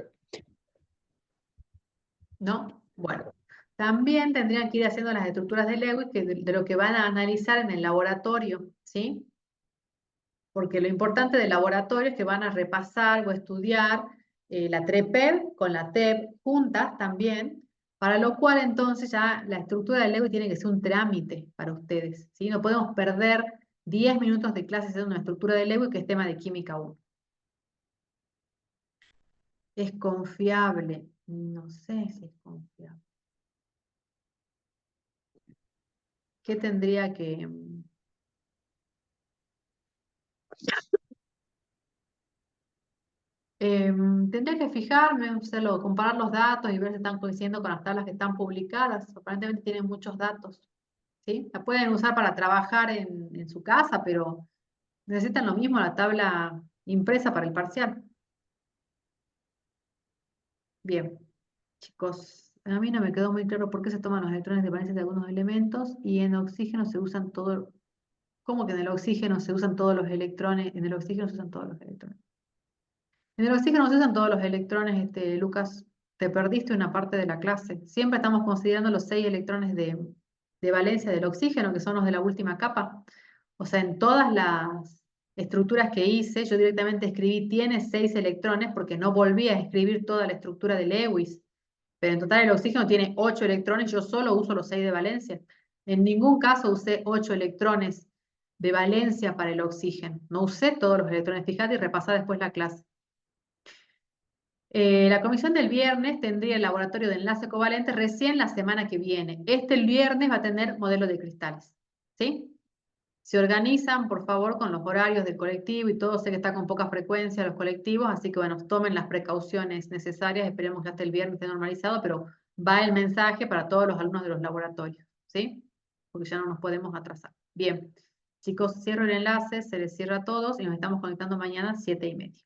¿No? Bueno. También tendrían que ir haciendo las estructuras de Lewis de lo que van a analizar en el laboratorio, ¿sí? Porque lo importante del laboratorio es que van a repasar o estudiar la TREPEV con la TEV juntas también, para lo cual entonces ya la estructura del Lewis tiene que ser un trámite para ustedes, ¿sí? No podemos perder 10 minutos de clase haciendo una estructura de Lewis que es tema de Química 1. ¿Es confiable? No sé si es confiable. ¿Qué tendría que...? Tendría que fijarme, hacerlo, comparar los datos y ver si están coincidiendo con las tablas que están publicadas. Aparentemente tienen muchos datos, ¿sí? La pueden usar para trabajar en su casa, pero necesitan lo mismo, la tabla impresa para el parcial. Bien, chicos, a mí no me quedó muy claro por qué se toman los electrones de valencia de algunos elementos y en oxígeno se usan todos. ¿Cómo que en el oxígeno se usan todos los electrones? En el oxígeno se usan todos los electrones. En el oxígeno se usan todos los electrones, Lucas, te perdiste una parte de la clase. Siempre estamos considerando los 6 electrones de valencia del oxígeno, que son los de la última capa. O sea, en todas las estructuras que hice, yo directamente escribí tiene 6 electrones porque no volví a escribir toda la estructura de Lewis. Pero en total el oxígeno tiene 8 electrones, yo solo uso los 6 de valencia. En ningún caso usé 8 electrones de valencia para el oxígeno. No usé todos los electrones, fíjate y repasá después la clase. La comisión del viernes tendría el laboratorio de enlace covalente recién la semana que viene. El viernes va a tener modelo de cristales, ¿sí? Se organizan, por favor, con los horarios del colectivo y todo. Sé que está con poca frecuencia los colectivos, así que bueno, tomen las precauciones necesarias. Esperemos que hasta el viernes esté normalizado, pero va el mensaje para todos los alumnos de los laboratorios, ¿sí? Porque ya no nos podemos atrasar. Bien, chicos, cierro el enlace, se les cierra a todos y nos estamos conectando mañana 7:30.